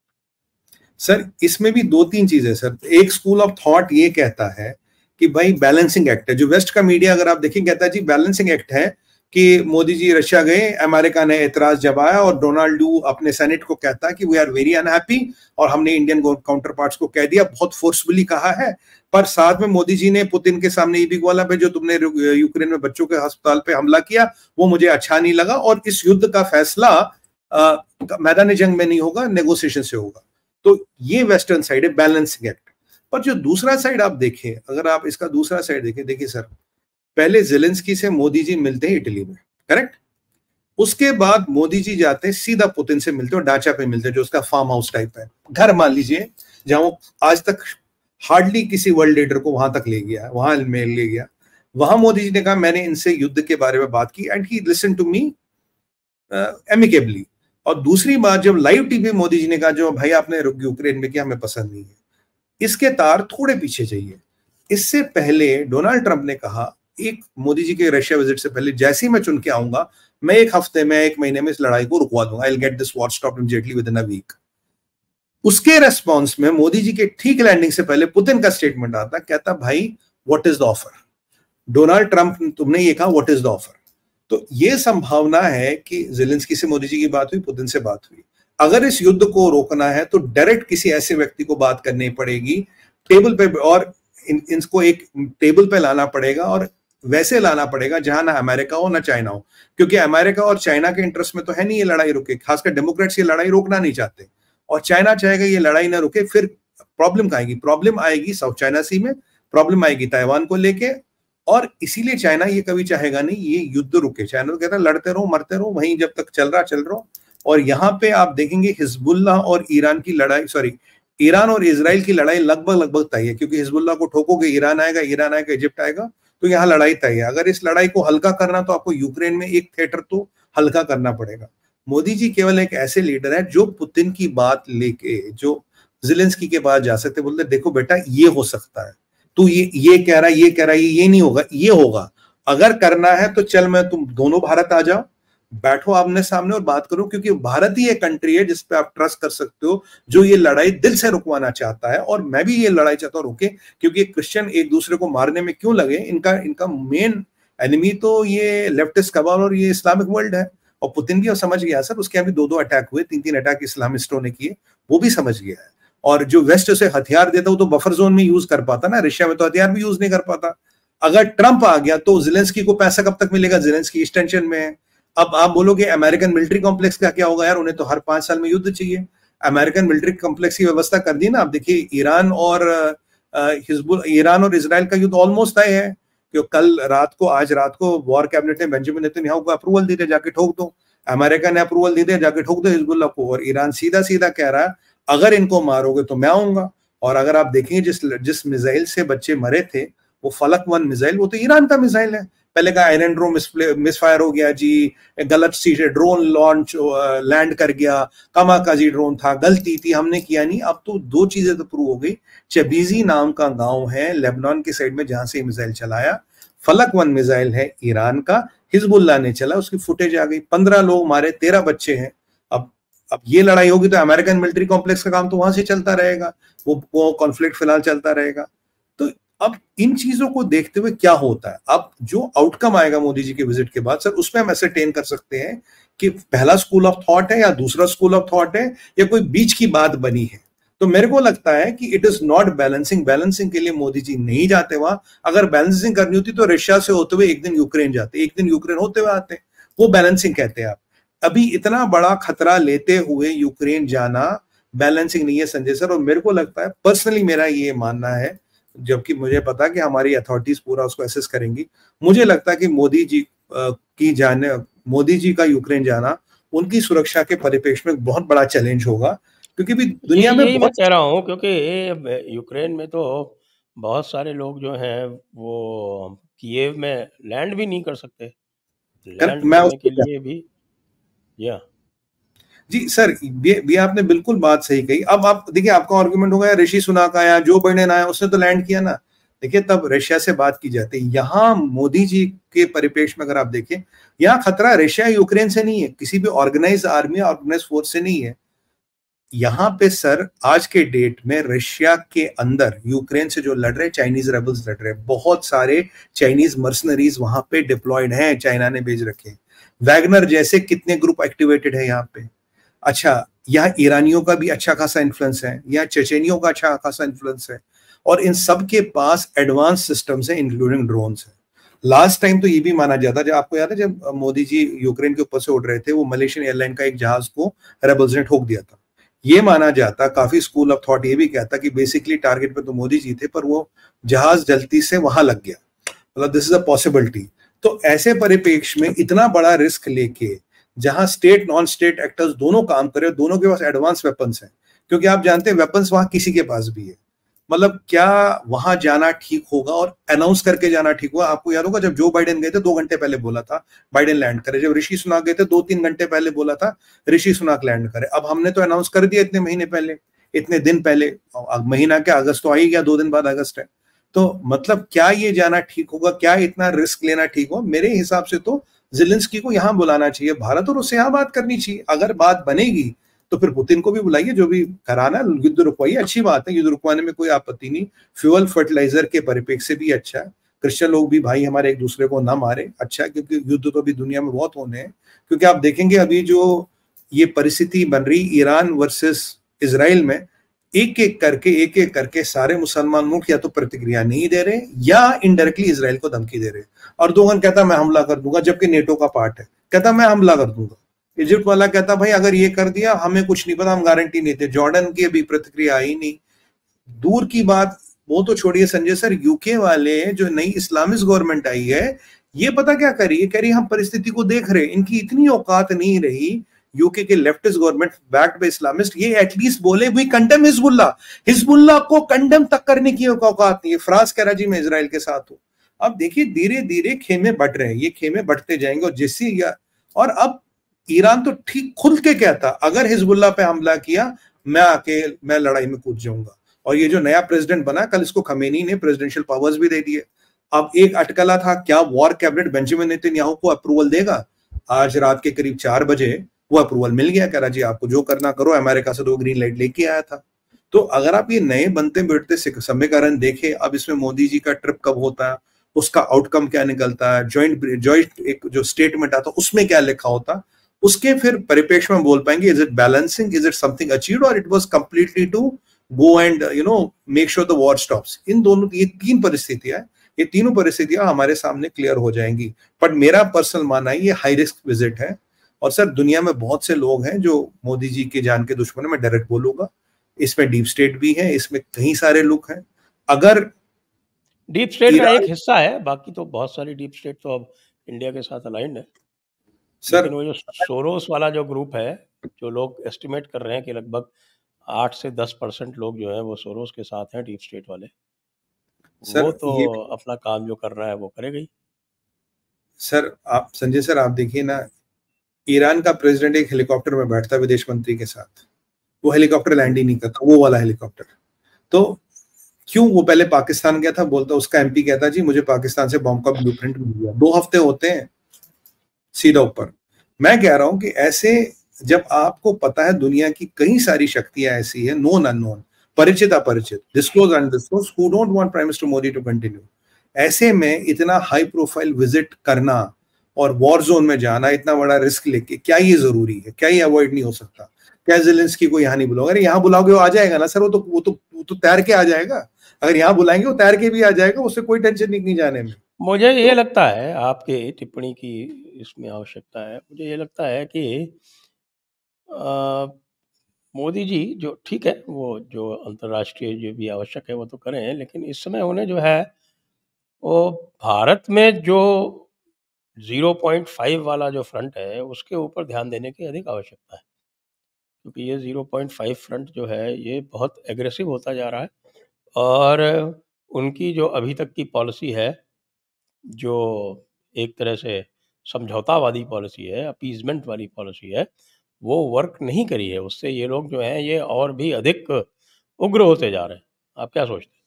सर इसमें भी 2-3 चीजें सर। एक स्कूल ऑफ थॉट ये कहता है कि भाई बैलेंसिंग एक्ट है, जो वेस्ट का मीडिया अगर आप देखें कहता है जी बैलेंसिंग एक्ट है कि मोदी जी रशिया गए, अमेरिका ने एतराज जमाया और डोनाल्ड डू अपने सेनेट को कहता है कि वी आर वेरी अनहैप्पी, और हमने इंडियन काउंटर पार्ट्स को कह दिया, बहुत फोर्सफुली कहा है। पर साथ में मोदी जी ने पुतिन के सामने ये भी बोला भाई जो तुमने यूक्रेन में बच्चों के अस्पताल पे हमला किया वो मुझे अच्छा नहीं लगा, और इस युद्ध का फैसला मैदान जंग में नहीं होगा, नेगोशिएशन से होगा। तो ये वेस्टर्न साइड है, बैलेंसिंग एक्ट। पर जो दूसरा साइड आप देखें, अगर आप इसका दूसरा साइड देखें, देखिए सर, पहले जेलेंस्की से मोदी जी मिलते हैं इटली में, करेक्ट? उसके बाद मोदी जी जाते हैं सीधा पुतिन से मिलते हैं, डाचा पे मिलते हैं, जो उसका फार्म हाउस टाइप है, घर मान लीजिए, जहां वो आज तक हार्डली किसी वर्ल्ड लीडर को वहां तक ले गया, वहां मेल ले गया। वहां मोदी जी ने कहा मैंने इनसे युद्ध के बारे में बात की and he listen to me amicably. और दूसरी बात, जब लाइव टीवी मोदी जी ने कहा जो भाई आपने यूक्रेन में किया हमें पसंद नहीं है, इसके तार थोड़े पीछे जाइए। इससे पहले डोनाल्ड ट्रंप ने कहा, एक मोदी जी के रशिया विजिट से पहले, जैसे ही मैं चुन के आऊंगा मैं 1 हफ्ते में, 1 महीने में इस लड़ाई को रुकवा दूंगा, I will get this war stopped immediately within a week. उसके रेस्पॉन्स में मोदी जी के ठीक लैंडिंग से पहले पुतिन का स्टेटमेंट आता, कहता भाई what is the offer? Donald Trump तुमने ये कहा व्हाट इज द ऑफर? तो ये संभावना है कि जेलेंस्की से मोदी जी की बात हुई, पुतिन से बात हुई। अगर इस युद्ध को रोकना है तो डायरेक्ट किसी ऐसे व्यक्ति को बात करनी पड़ेगी टेबल पे, और इनको एक टेबल पे लाना पड़ेगा, और वैसे लाना पड़ेगा जहां ना अमेरिका हो ना चाइना हो, क्योंकि अमेरिका और चाइना के इंटरेस्ट में तो है नहीं ये लड़ाई रुके, खासकर डेमोक्रेट्स ये लड़ाई रोकना नहीं चाहते, और चाइना चाहेगा ये लड़ाई ना रुके। फिर प्रॉब्लम आएगी, प्रॉब्लम आएगी साउथ चाइना सी में, प्रॉब्लम आएगी ताइवान को लेके, और इसीलिए चाइना ये कभी चाहेगा नहीं ये युद्ध रुके। चाइना तो कहता है लड़ते रहो, मरते रहो, वहीं जब तक चल रहा। और यहाँ पे आप देखेंगे हिजबुल्लाह और ईरान की लड़ाई, सॉरी ईरान और इजराइल की लड़ाई लगभग तय है, क्योंकि हिजबुल्लाह को ठोकोगे ईरान आएगा, इजिप्ट आएगा, तो यहाँ लड़ाई तय है। अगर इस लड़ाई को हल्का करना तो आपको यूक्रेन में एक थिएटर तो हल्का करना पड़ेगा। मोदी जी केवल एक ऐसे लीडर है जो पुतिन की बात लेके, जो जेलेंस्की के पास जा सकते, बोलते देखो बेटा ये हो सकता है, तू ये कह रहा है, ये नहीं होगा, ये होगा, अगर करना है तो चल, मैं तुम दोनों भारत आ जाओ, बैठो आमने सामने और बात करो, क्योंकि भारत ही एक कंट्री है जिस पे आप ट्रस्ट कर सकते हो, जो ये लड़ाई दिल से रुकवाना चाहता है। और मैं भी ये लड़ाई चाहता हूं रुके, क्योंकि क्रिश्चियन एक दूसरे को मारने में क्यों लगे, इनका मेन एनिमी तो ये लेफ्टिस्ट कबाल और ये इस्लामिक वर्ल्ड है। और पुतिन भी समझ गया सर, उसके यहाँ भी 2-2 अटैक हुए, 3-3 अटैक इस्लामिस्टों ने किए, वो भी समझ गया है। और जो वेस्ट उसे हथियार देता वो तो बफर जोन में यूज कर पाता ना, रशिया में तो हथियार भी यूज नहीं कर पाता। अगर ट्रंप आ गया तो जेलेंस्की को पैसा कब तक मिलेगा, जेलेंस्की इस टेंशन में है। अब आप बोलोगे अमेरिकन मिलिट्री कॉम्प्लेक्स का क्या होगा, यार उन्हें तो हर 5 साल में युद्ध चाहिए। अमेरिकन मिलिट्री कॉम्प्लेक्स की व्यवस्था कर दी ना। आप देखिए ईरान और ईरान और इसराइल का युद्ध ऑलमोस्ट तय है, क्योंकि कल रात को, आज रात को वॉर कैबिनेट ने बेंजामिन नेतन्याहू को अप्रूवल दे दिया, जाके ठोक दो। अमेरिका ने अप्रूवल दे दिया, जाके ठोक दो हिजबुल्लाह को। और ईरान सीधा सीधा कह रहा है अगर इनको मारोगे तो मैं आऊंगा। और अगर आप देखेंगे जिस मिसाइल से बच्चे मरे थे वो फलक 1 मिसाइल, वो तो ईरान का मिसाइल है। पहले का आयरन ड्रोन मिसफायर हो गया जी, गलत सीधे ड्रोन लॉन्च लैंड कर गया, कामाकाजी ड्रोन था, गलती थी, हमने किया नहीं। अब तो 2 चीजें तो प्रूव हो गई। चबीजी नाम का गांव है लेबनान की साइड में जहां से मिसाइल चलाया, फलक 1 मिसाइल है ईरान का, हिजबुल्लाह ने चला, उसकी फुटेज आ गई। 15 लोग मारे, 13 बच्चे हैं। अब ये लड़ाई होगी तो अमेरिकन मिलिट्री कॉम्प्लेक्स का काम तो वहां से चलता रहेगा, वो कॉन्फ्लिक्ट फिलहाल चलता रहेगा। तो अब इन चीजों को देखते हुए क्या होता है, अब जो आउटकम आएगा मोदी जी के विजिट के बाद, सर उसमें हम एसरटेन कर सकते हैं कि पहला स्कूल ऑफ थॉट है या दूसरा स्कूल ऑफ थॉट है या कोई बीच की बात बनी है। तो मेरे को लगता है कि इट इज नॉट बैलेंसिंग के लिए मोदी जी नहीं जाते वहां। अगर बैलेंसिंग करनी होती तो रशिया से होते हुए एक दिन यूक्रेन जाते, एक दिन यूक्रेन होते हुए आते, वो बैलेंसिंग कहते हैं आप। अभी इतना बड़ा खतरा लेते हुए यूक्रेन जाना बैलेंसिंग नहीं है संजय सर। और मेरे को लगता है, पर्सनली मेरा ये मानना है, जबकि मुझे पता है कि हमारी अथॉरिटीज पूरा उसको एसेस करेंगी, मुझे लगता है कि मोदी जी का यूक्रेन जाना उनकी सुरक्षा के परिप्रेक्ष्य में बहुत बड़ा चैलेंज होगा, क्योंकि भी दुनिया में मैं कह रहा हूँ, क्योंकि यूक्रेन में तो बहुत सारे लोग जो हैं वो कीव में लैंड भी नहीं कर सकते, लैंड करने के लिए भी। या जी सर, ये आपने बिल्कुल बात सही कही। अब आप देखिए, आपका आर्गुमेंट होगा ऋषि सुनाक आया, जो बाइडेन आया, उसने तो लैंड किया ना। देखिए तब रशिया से बात की जाती है। यहाँ मोदी जी के परिप्रेक्ष्य में अगर आप देखें, यहाँ खतरा रशिया यूक्रेन से नहीं है, किसी भी ऑर्गेनाइज आर्मी ऑर्गेनाइज फोर्स से नहीं है। यहाँ पे सर आज के डेट में रशिया के अंदर यूक्रेन से जो लड़ रहे चाइनीज रेबल्स लड़ रहे, बहुत सारे चाइनीज मर्सनरीज वहां पे डिप्लॉयड हैं, चाइना ने भेज रखे हैं। वैगनर जैसे कितने ग्रुप एक्टिवेटेड है यहाँ पे। अच्छा, यहाँ ईरानियों का भी अच्छा खासा इन्फ्लुएंस है, यहाँ चेचेनियों का अच्छा खासा इन्फ्लुएंस है, और इन सब के पास एडवांस सिस्टम्स है, इंक्लूडिंग ड्रोन्स है। लास्ट टाइम तो ये भी माना जाता, जब आपको याद है जब मोदी जी यूक्रेन के ऊपर से उड़ रहे थे, वो मलेशियन एयरलाइन का एक जहाज को रेबल्स ने ठोक दिया था। ये माना जाता, काफी स्कूल ऑफ थॉट ये भी कहता कि बेसिकली टारगेट पे तो मोदी जी थे, पर वो जहाज जल्दी से वहां लग गया। मतलब दिस इज अ पॉसिबिलिटी। तो ऐसे परिप्रेक्ष्य में इतना बड़ा रिस्क लेके, जहां स्टेट नॉन स्टेट एक्टर्स दोनों काम करे, दोनों के पास एडवांस वेपन्स हैं, क्योंकि आप जानते हैं वेपन्स वहां किसी के पास भी है। मतलब क्या वहां जाना ठीक होगा और अनाउंस करके जाना ठीक होगा? आपको याद होगा जब जो बाइडेन गए थे 2 घंटे पहले बोला था बाइडेन लैंड करे, जब ऋषि सुनाक गए थे 2-3 घंटे पहले बोला था ऋषि सुनाक लैंड करे। अब हमने तो अनाउंस कर दिया इतने महीने पहले, इतने दिन पहले, महीना क्या, अगस्त तो आ ही गया, 2 दिन बाद अगस्त है। तो मतलब क्या ये जाना ठीक होगा, क्या इतना रिस्क लेना ठीक होगा? मेरे हिसाब से तो ज़ेलेंस्की को यहाँ बुलाना चाहिए भारत, और उससे यहाँ बात करनी चाहिए। अगर बात बनेगी तो फिर पुतिन को भी बुलाइए, जो भी कराना, युद्ध रुकवाइए, अच्छी बात है, युद्ध रुकवाने में कोई आपत्ति नहीं। फ्यूल फर्टिलाइजर के परिप्रेक्ष्य से भी अच्छा है, क्रिश्चियन लोग भी भाई हमारे एक दूसरे को ना मारे, अच्छा है, क्योंकि युद्ध तो अभी दुनिया में बहुत होने हैं। क्योंकि आप देखेंगे अभी जो ये परिस्थिति बन रही ईरान वर्सेस इजराइल में, एक एक करके सारे मुसलमान मुल्क या तो प्रतिक्रिया नहीं दे रहे या इनडायरेक्टली इजराइल को धमकी दे रहे। अर्दोगन कहता मैं हमला कर दूंगा, जबकि नेटो का पार्ट है, कहता मैं हमला कर दूंगा। इजिप्ट वाला कहता भाई अगर ये कर दिया हमें कुछ नहीं पता, हम गारंटी नहीं थे। जॉर्डन की अभी प्रतिक्रिया आई नहीं। दूर की बात, वो तो छोड़िए संजय सर, यूके वाले जो नई इस्लामिस्ट गवर्नमेंट आई है, ये पता क्या कर रही है, कह रही हम परिस्थिति को देख रहे, इनकी इतनी औकात नहीं रही। यूके के leftist government backed by Islamist, ये एटलीस्ट बोले वी कंडेम हिजबुल्लाह को कंडेम तक करने की औकात नहीं है। फ्रांस कह रहा जी मैं इजराइल के साथ हूं। अब देखिए धीरे धीरे खेमे बट रहे हैं, ये खेमे बढ़ते जाएंगे। और जिससे और अब ईरान तो ठीक खुल के कहता अगर हिजबुल्लाह पे हमला किया मैं लड़ाई में कूद जाऊंगा। और ये जो नया प्रेसिडेंट बना, कल इसको खमेनी ने प्रेसिडेंशियल पावर्स भी दे दिए। अब एक अटकला था, क्या वॉर कैबिनेट बेंजामिन नेतन्याहू को अप्रूवल देगा? आज रात के करीब 4 बजे वो अप्रूवल मिल गया, कह रहा जी आपको जो करना करो, अमेरिका से तो ग्रीन लाइट लेके आया था। तो अगर आप ये नए बनते बैठते समीकरण देखें, अब इसमें मोदी जी का ट्रिप कब होता है, उसका आउटकम क्या निकलता है, ज्वाइंट एक जो स्टेटमेंट आता उसमें क्या लिखा होता, उसके फिर परिप्रेक्ष्य में बोल पाएंगे is it balancing, is it something achieved, और it was completely to go and make sure the war stops. इन दोनों, ये तीन परिस्थितियां, ये तीनों परिस्थितियां हमारे सामने क्लियर हो जाएंगी। बट मेरा पर्सनल मानना है ये हाई रिस्क विजिट है। और सर दुनिया में बहुत से लोग हैं जो मोदी जी के जान के दुश्मन है, मैं डायरेक्ट बोलूंगा। इसमें डीप स्टेट भी है, इसमें कई सारे लोग हैं। अगर डीप स्टेट का एक हिस्सा है, बाकी तो बहुत सारी डीप स्टेट तो अब इंडिया के साथ अलाइंड है। सर, लेकिन वो जो सोरोस वाला जो ग्रुप है, जो लोग एस्टिमेट कर रहे हैं कि लगभग 8 से 10% लोग जो है वो सोरोस के साथ हैं, डीप स्टेट वाले, वो तो ये अपना काम जो कर रहा है वो करेगा ही। सर आप संजय सर, आप देखिए ना, ईरान का प्रेसिडेंट एक हेलीकॉप्टर में बैठता विदेश मंत्री के साथ, वो हेलीकॉप्टर लैंड ही नहीं करता, वो वाला हेलीकॉप्टर। तो क्यों? वो पहले पाकिस्तान गया था, बोलता, उसका एमपी कहता जी मुझे पाकिस्तान से बॉम्ब का ब्लूप्रिंट मिल गया, 2 हफ्ते होते हैं सीधा ऊपर। मैं कह रहा हूं कि ऐसे जब आपको पता है दुनिया की कई सारी शक्तियां ऐसी है, नोन अननोन, परिचित अपरिचित, disclose undisclose, who don't want prime minister Modi to continue, ऐसे में इतना हाई प्रोफाइल विजिट करना और वॉर जोन में जाना, इतना बड़ा रिस्क लेके, क्या ये जरूरी है? क्या ये अवॉइड नहीं हो सकता? क्या जेलेंस्की को यहाँ नहीं बुलाओगे? अरे यहाँ बुलाओगे वो आ जाएगा ना सर, वो तो तैर के आ जाएगा। अगर यहाँ बुलाएंगे वो तैर के भी आ जाएगा, उससे कोई टेंशन नहीं जाने में। मुझे ये तो लगता है आपके टिप्पणी की इसमें आवश्यकता है। मुझे ये लगता है कि मोदी जी जो ठीक है, वो जो अंतर्राष्ट्रीय जो भी आवश्यक है वो तो करें, लेकिन इस समय उन्हें जो है वो भारत में जो 0.5 वाला जो फ्रंट है उसके ऊपर ध्यान देने की अधिक आवश्यकता है, क्योंकि ये 0.5 फ्रंट जो है ये बहुत एग्रेसिव होता जा रहा है। और उनकी जो अभी तक की पॉलिसी है, जो एक तरह से समझौतावादी पॉलिसी है, अपीजमेंट वाली पॉलिसी है, वो वर्क नहीं करी है। उससे ये लोग जो हैं ये और भी अधिक उग्र होते जा रहे हैं। आप क्या सोचते हैं?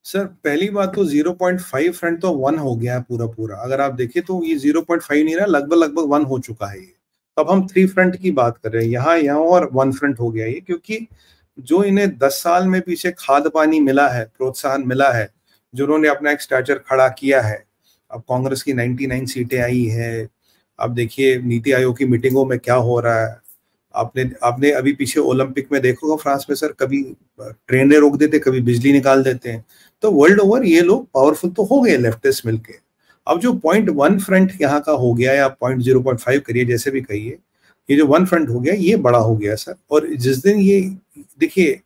सर पहली बात तो 0.5 फ्रंट तो 1 हो गया है पूरा पूरा। अगर आप देखें तो ये 0.5 नहीं रहा, लगभग लगभग 1 हो चुका है ये। तो अब हम 3 फ्रंट की बात कर रहे हैं, यहाँ और 1 फ्रंट हो गया ये, क्योंकि जो इन्हें 10 साल में पीछे खाद पानी मिला है, प्रोत्साहन मिला है, जो उन्होंने अपना एक स्टैचर खड़ा किया है। अब कांग्रेस की 99 सीटें आई है। अब देखिए नीति आयोग की मीटिंगों में क्या हो रहा है। आपने आपने अभी पीछे ओलंपिक में देखोगा फ्रांस में सर, कभी ट्रेनें रोक देते, कभी बिजली निकाल देते हैं। तो वर्ल्ड ओवर ये लोग पावरफुल तो हो गए लेफ्टिस्ट मिलके। अब जो 0.1 फ्रंट यहाँ का हो गया, या 0.5 करिए, जैसे भी कहिए, ये जो 1 फ्रंट हो गया ये बड़ा हो गया सर। और जिस दिन ये देखिए,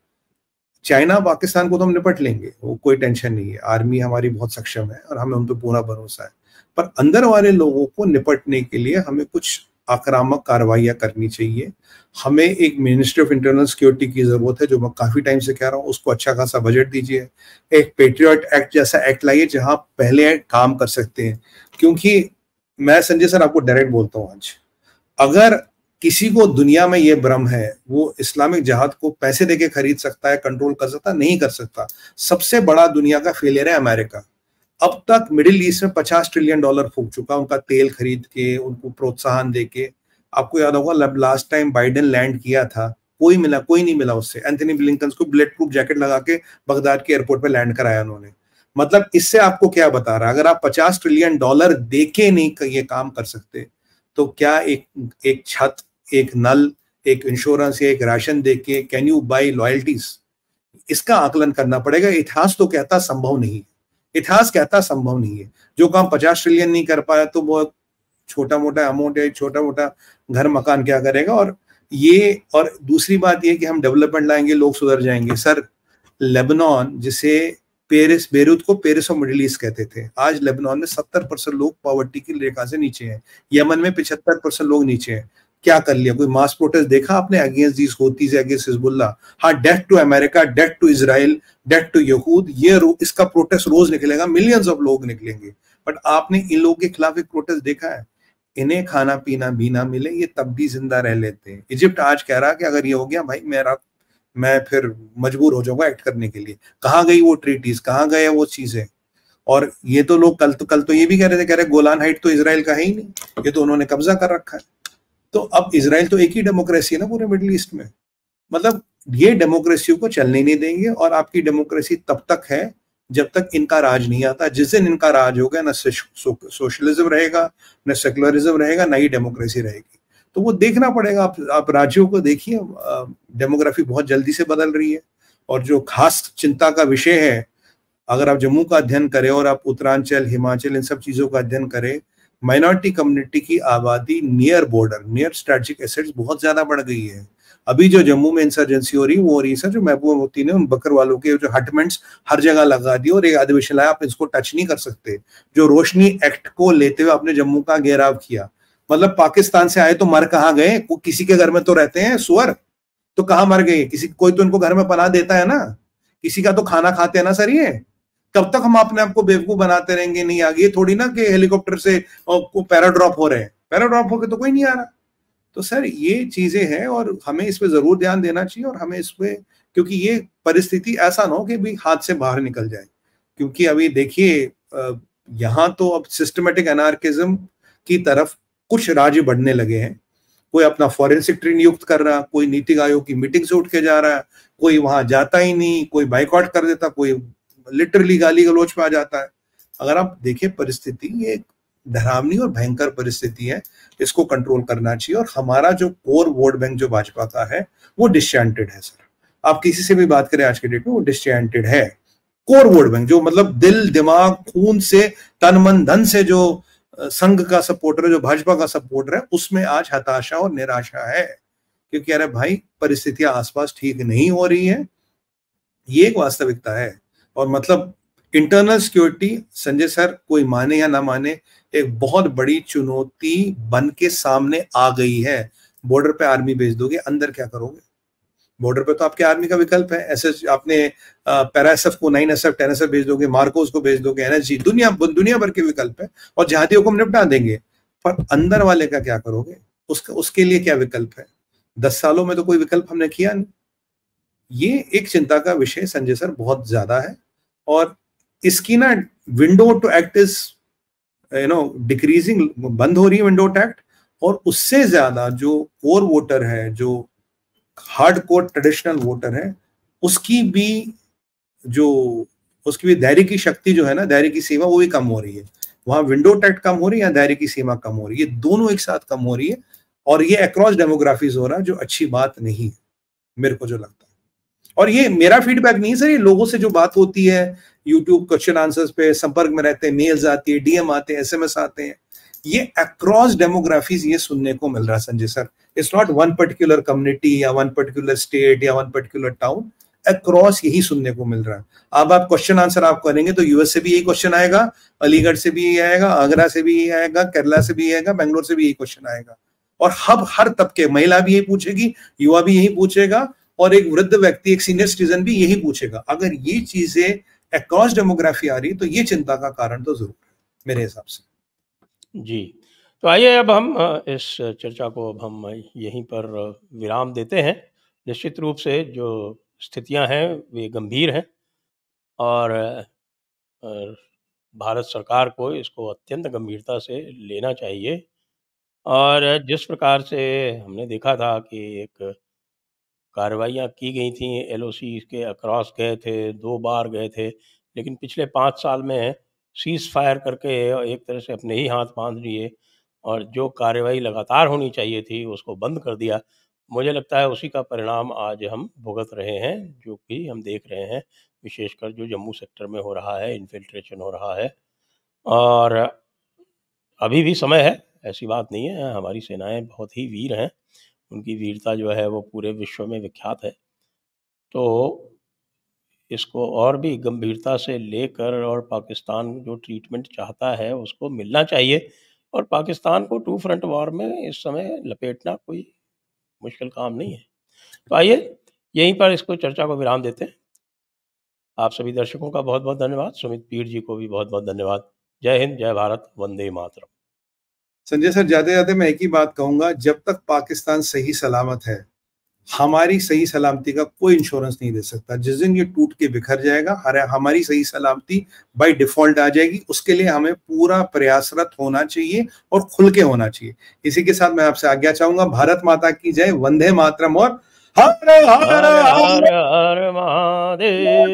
चाइना पाकिस्तान को तो हम निपट लेंगे, वो कोई टेंशन नहीं है, आर्मी हमारी बहुत सक्षम है और हमें उन पर पूरा भरोसा है। पर अंदर वाले लोगों को निपटने के लिए हमें कुछ आक्रामक कार्रवाइयां करनी चाहिए। हमें एक मिनिस्ट्री ऑफ इंटरनल सिक्योरिटी की जरूरत है, जो मैं काफी टाइम से कह रहा हूँ। उसको अच्छा खासा बजट दीजिए, एक पेट्रियट एक्ट जैसा एक्ट लाइए जहां पहले काम कर सकते हैं। क्योंकि मैं संजय सर आपको डायरेक्ट बोलता हूँ, आज अगर किसी को दुनिया में ये भ्रम है वो इस्लामिक जिहाद को पैसे देके खरीद सकता है, कंट्रोल कर सकता, नहीं कर सकता। सबसे बड़ा दुनिया का फेलियर है अमेरिका। अब तक मिडिल ईस्ट में $50 ट्रिलियन फूक चुका, उनका तेल खरीद के, उनको प्रोत्साहन देके। आपको याद होगा लास्ट टाइम बाइडेन लैंड किया था, कोई नहीं मिला उससे। एंथनी ब्लिंकन को बुलेट प्रूफ जैकेट लगा के बगदाद के एयरपोर्ट पे लैंड कराया उन्होंने। मतलब इससे आपको क्या बता रहा है? अगर आप $50 ट्रिलियन देके नहीं ये काम कर सकते, तो क्या एक छत, एक नल, एक इंश्योरेंस या एक राशन देके कैन यू बाई लॉयल्टीज? इसका आकलन करना पड़ेगा। इतिहास तो कहता संभव नहीं, इतिहास कहता संभव नहीं है। जो काम 50 ट्रिलियन नहीं कर पाया तो वो छोटा मोटा अमाउंट है, छोटा मोटा घर मकान क्या करेगा? और दूसरी बात ये कि हम डेवलपमेंट लाएंगे, लोग सुधर जाएंगे। सर लेबनान, जिसे पेरिस, बेरूत को पेरिस ऑफ मिडिल ईस्ट कहते थे, आज लेबनान में 70% लोग पॉवर्टी की रेखा से नीचे हैं। यमन में 75% लोग नीचे हैं। क्या कर लिया? कोई मास प्रोटेस्ट देखा आपने against these Houthis, against Hezbollah? हाँ, death to America, death to Israel, death to यहूद, ये इसका प्रोटेस्ट रोज निकलेगा, मिलियंस ऑफ लोग निकलेंगे। बट आपने इन लोगों के खिलाफ एक प्रोटेस्ट देखा है? इन्हें खाना पीना भी ना मिले, ये तब भी जिंदा रह लेते हैं। इजिप्ट आज कह रहा है कि अगर ये हो गया भाई, मैं फिर मजबूर हो जाऊंगा एक्ट करने के लिए। कहाँ गई वो ट्रीटीज, कहाँ गए वो चीजें? और ये तो लोग कल तो ये भी कह रहे गोलान हाइट तो इजराइल का है ही नहीं, ये तो उन्होंने कब्जा कर रखा है। तो अब इजराइल तो एक ही डेमोक्रेसी है ना पूरे मिडिल ईस्ट में। मतलब ये डेमोक्रेसी को चलने नहीं देंगे, और आपकी डेमोक्रेसी तब तक है जब तक इनका राज नहीं आता। जिस दिन इनका राज होगा, ना सोशलिज्म रहेगा, न सेकुलरिज्म रहेगा, ना ही डेमोक्रेसी रहेगी। तो वो देखना पड़ेगा। आप राज्यों को देखिए, डेमोग्राफी बहुत जल्दी से बदल रही है। और जो खास चिंता का विषय है, अगर आप जम्मू का अध्ययन करें और आप उत्तरांचल, हिमाचल, इन सब चीजों का अध्ययन करें, माइनॉरिटी कम्युनिटी की आबादी near border, near strategic assets बहुत ज्यादा बढ़ गई है। अभी जो जम्मू में इंसर्जेंसी हो रही है वो हो रही है सर, जो महबूबा मुफ्ती ने उन बकरवालों के जो हटमेंट्स हर जगह लगा दिए और एक अधिवेशन लाया, आप इसको टच नहीं कर सकते। जो रोशनी एक्ट को लेते हुए आपने जम्मू का घेराव किया, मतलब पाकिस्तान से आए तो मर कहाँ गए? किसी के घर में तो रहते हैं सुअर, तो कहाँ मर गए? किसी कोई तो इनको घर में पनाह देता है ना, किसी का तो खाना खाते हैं ना सर। ये कब तक हम अपने आप को बेवकूफ बनाते रहेंगे? नहीं आगे थोड़ी ना कि हेलीकॉप्टर से पैराड्रॉप हो रहे हैं, पैराड्रॉप होकर तो कोई नहीं आ रहा। तो सर ये चीजें हैं और हमें इस पे जरूर ध्यान देना चाहिए, और हमें इस पे, क्योंकि ये परिस्थिति ऐसा ना हो कि भी हाथ से बाहर निकल जाए। क्योंकि अभी देखिए यहाँ तो अब सिस्टमेटिक एनार्किज्म की तरफ कुछ राज्य बढ़ने लगे हैं। कोई अपना फॉरेंसिक ट्री नियुक्त कर रहा, कोई नीति आयोग की मीटिंग से उठ के जा रहा है, कोई वहां जाता ही नहीं, कोई बाइकआउट कर देता, कोई लिटरली गाली गलौज पे आ जाता है। अगर आप देखिए परिस्थिति, ये डरावनी और भयंकर परिस्थिति है, इसको कंट्रोल करना चाहिए। और हमारा जो कोर वोट बैंक जो भाजपा का है वो डिसचैंटेड है सर। आप किसी से भी बात करें आज के डेट में, वो डिसचैंटेड है। कोर वोट बैंक जो मतलब दिल दिमाग खून से तन मन धन से जो संघ का सपोर्टर है, जो भाजपा का सपोर्टर है, उसमें आज हताशा और निराशा है। क्योंकि अरे भाई परिस्थितियां आसपास ठीक नहीं हो रही है, ये एक वास्तविकता है। और मतलब इंटरनल सिक्योरिटी संजय सर, कोई माने या ना माने, एक बहुत बड़ी चुनौती बन के सामने आ गई है। बॉर्डर पे आर्मी भेज दोगे, अंदर क्या करोगे? बॉर्डर पे तो आपके आर्मी का विकल्प है, ऐसे आपने पैरा एसएफ को 9SF 10SF भेज दोगे, मार्कोस को भेज दोगे, एनएसजी, दुनिया भर के विकल्प है, और जहादियों को हम निपटा देंगे। पर अंदर वाले का क्या करोगे? उसके लिए क्या विकल्प है? 10 सालों में तो कोई विकल्प हमने किया नहीं। ये एक चिंता का विषय संजय सर बहुत ज्यादा है, और इसकी ना window to act is decreasing, बंद हो रही है विंडो टू एक्ट। और उससे ज्यादा जो कोर वोटर है, जो हार्ड कोर ट्रेडिशनल वोटर है, उसकी भी धैर्य की शक्ति जो है ना, धैर्य की सीमा, वो भी कम हो रही है। वहां विंडो टू एक्ट कम हो रही है या धैर्य की सीमा कम हो रही है, ये दोनों एक साथ कम हो रही है। और ये अक्रॉस डेमोग्राफीज हो रहा है, जो अच्छी बात नहीं है, मेरे को जो लगता है। और ये मेरा फीडबैक नहीं है सर, ये लोगों से जो बात होती है, यूट्यूब क्वेश्चन आंसर्स पे संपर्क में रहते हैं, मेल्स आती है, डीएम आते हैं, एसएमएस आते हैं, ये अक्रॉस डेमोग्राफीज ये सुनने को मिल रहा है Sanjay sir. It's not one particular community या वन पर्टिकुलर स्टेट या वन पर्टिकुलर टाउन, अक्रॉस यही सुनने को मिल रहा है। अब आप क्वेश्चन आंसर आप करेंगे तो यूएस से भी यही क्वेश्चन आएगा, अलीगढ़ से भी यही आएगा, आगरा से भी यही आएगा, केरला से भी यही आएगा, बेंगलोर से भी यही क्वेश्चन आएगा। और हर तबके, महिला भी यही पूछेगी, युवा भी यही पूछेगा, और एक वृद्ध व्यक्ति, एक सीनियर सिटीजन भी यही पूछेगा। अगर ये चीजें अक्रॉस डेमोग्राफी आ रही है तो ये चिंता का कारण तो जरूर है मेरे हिसाब से। जी, तो आइए अब हम इस चर्चा को अब हम यहीं पर विराम देते हैं। निश्चित रूप से जो स्थितियां हैं वे गंभीर हैं, और भारत सरकार को इसको अत्यंत गंभीरता से लेना चाहिए। और जिस प्रकार से हमने देखा था कि एक कार्रवाइयाँ की गई थी, एलओसी के अक्रॉस गए थे, 2 बार गए थे, लेकिन पिछले 5 साल में सीज़ फायर करके एक तरह से अपने ही हाथ बांध लिए, और जो कार्रवाई लगातार होनी चाहिए थी उसको बंद कर दिया। मुझे लगता है उसी का परिणाम आज हम भुगत रहे हैं, जो कि हम देख रहे हैं, विशेषकर जो जम्मू सेक्टर में हो रहा है, इन्फिल्ट्रेशन हो रहा है। और अभी भी समय है, ऐसी बात नहीं है, हमारी सेनाएँ बहुत ही वीर हैं, उनकी वीरता जो है वो पूरे विश्व में विख्यात है। तो इसको और भी गंभीरता से लेकर, और पाकिस्तान जो ट्रीटमेंट चाहता है उसको मिलना चाहिए, और पाकिस्तान को टू फ्रंट वॉर में इस समय लपेटना कोई मुश्किल काम नहीं है। तो आइए यहीं पर इसको चर्चा को विराम देते हैं। आप सभी दर्शकों का बहुत-बहुत धन्यवाद। सुमित पीर जी को भी बहुत-बहुत धन्यवाद। जय हिंद, जय भारत, वंदे मातरम। संजय सर, जाते-जाते मैं एक ही बात कहूंगा, जब तक पाकिस्तान सही सलामत है, हमारी सही सलामती का कोई इंश्योरेंस नहीं दे सकता। जिस दिन ये टूट के बिखर जाएगा, हमारी सही सलामती बाय डिफॉल्ट आ जाएगी। उसके लिए हमें पूरा प्रयासरत होना चाहिए और खुल के होना चाहिए। इसी के साथ मैं आपसे आज्ञा चाहूंगा। भारत माता की जय, वंदे मातरम, और हर हर हर हर हर महादेव।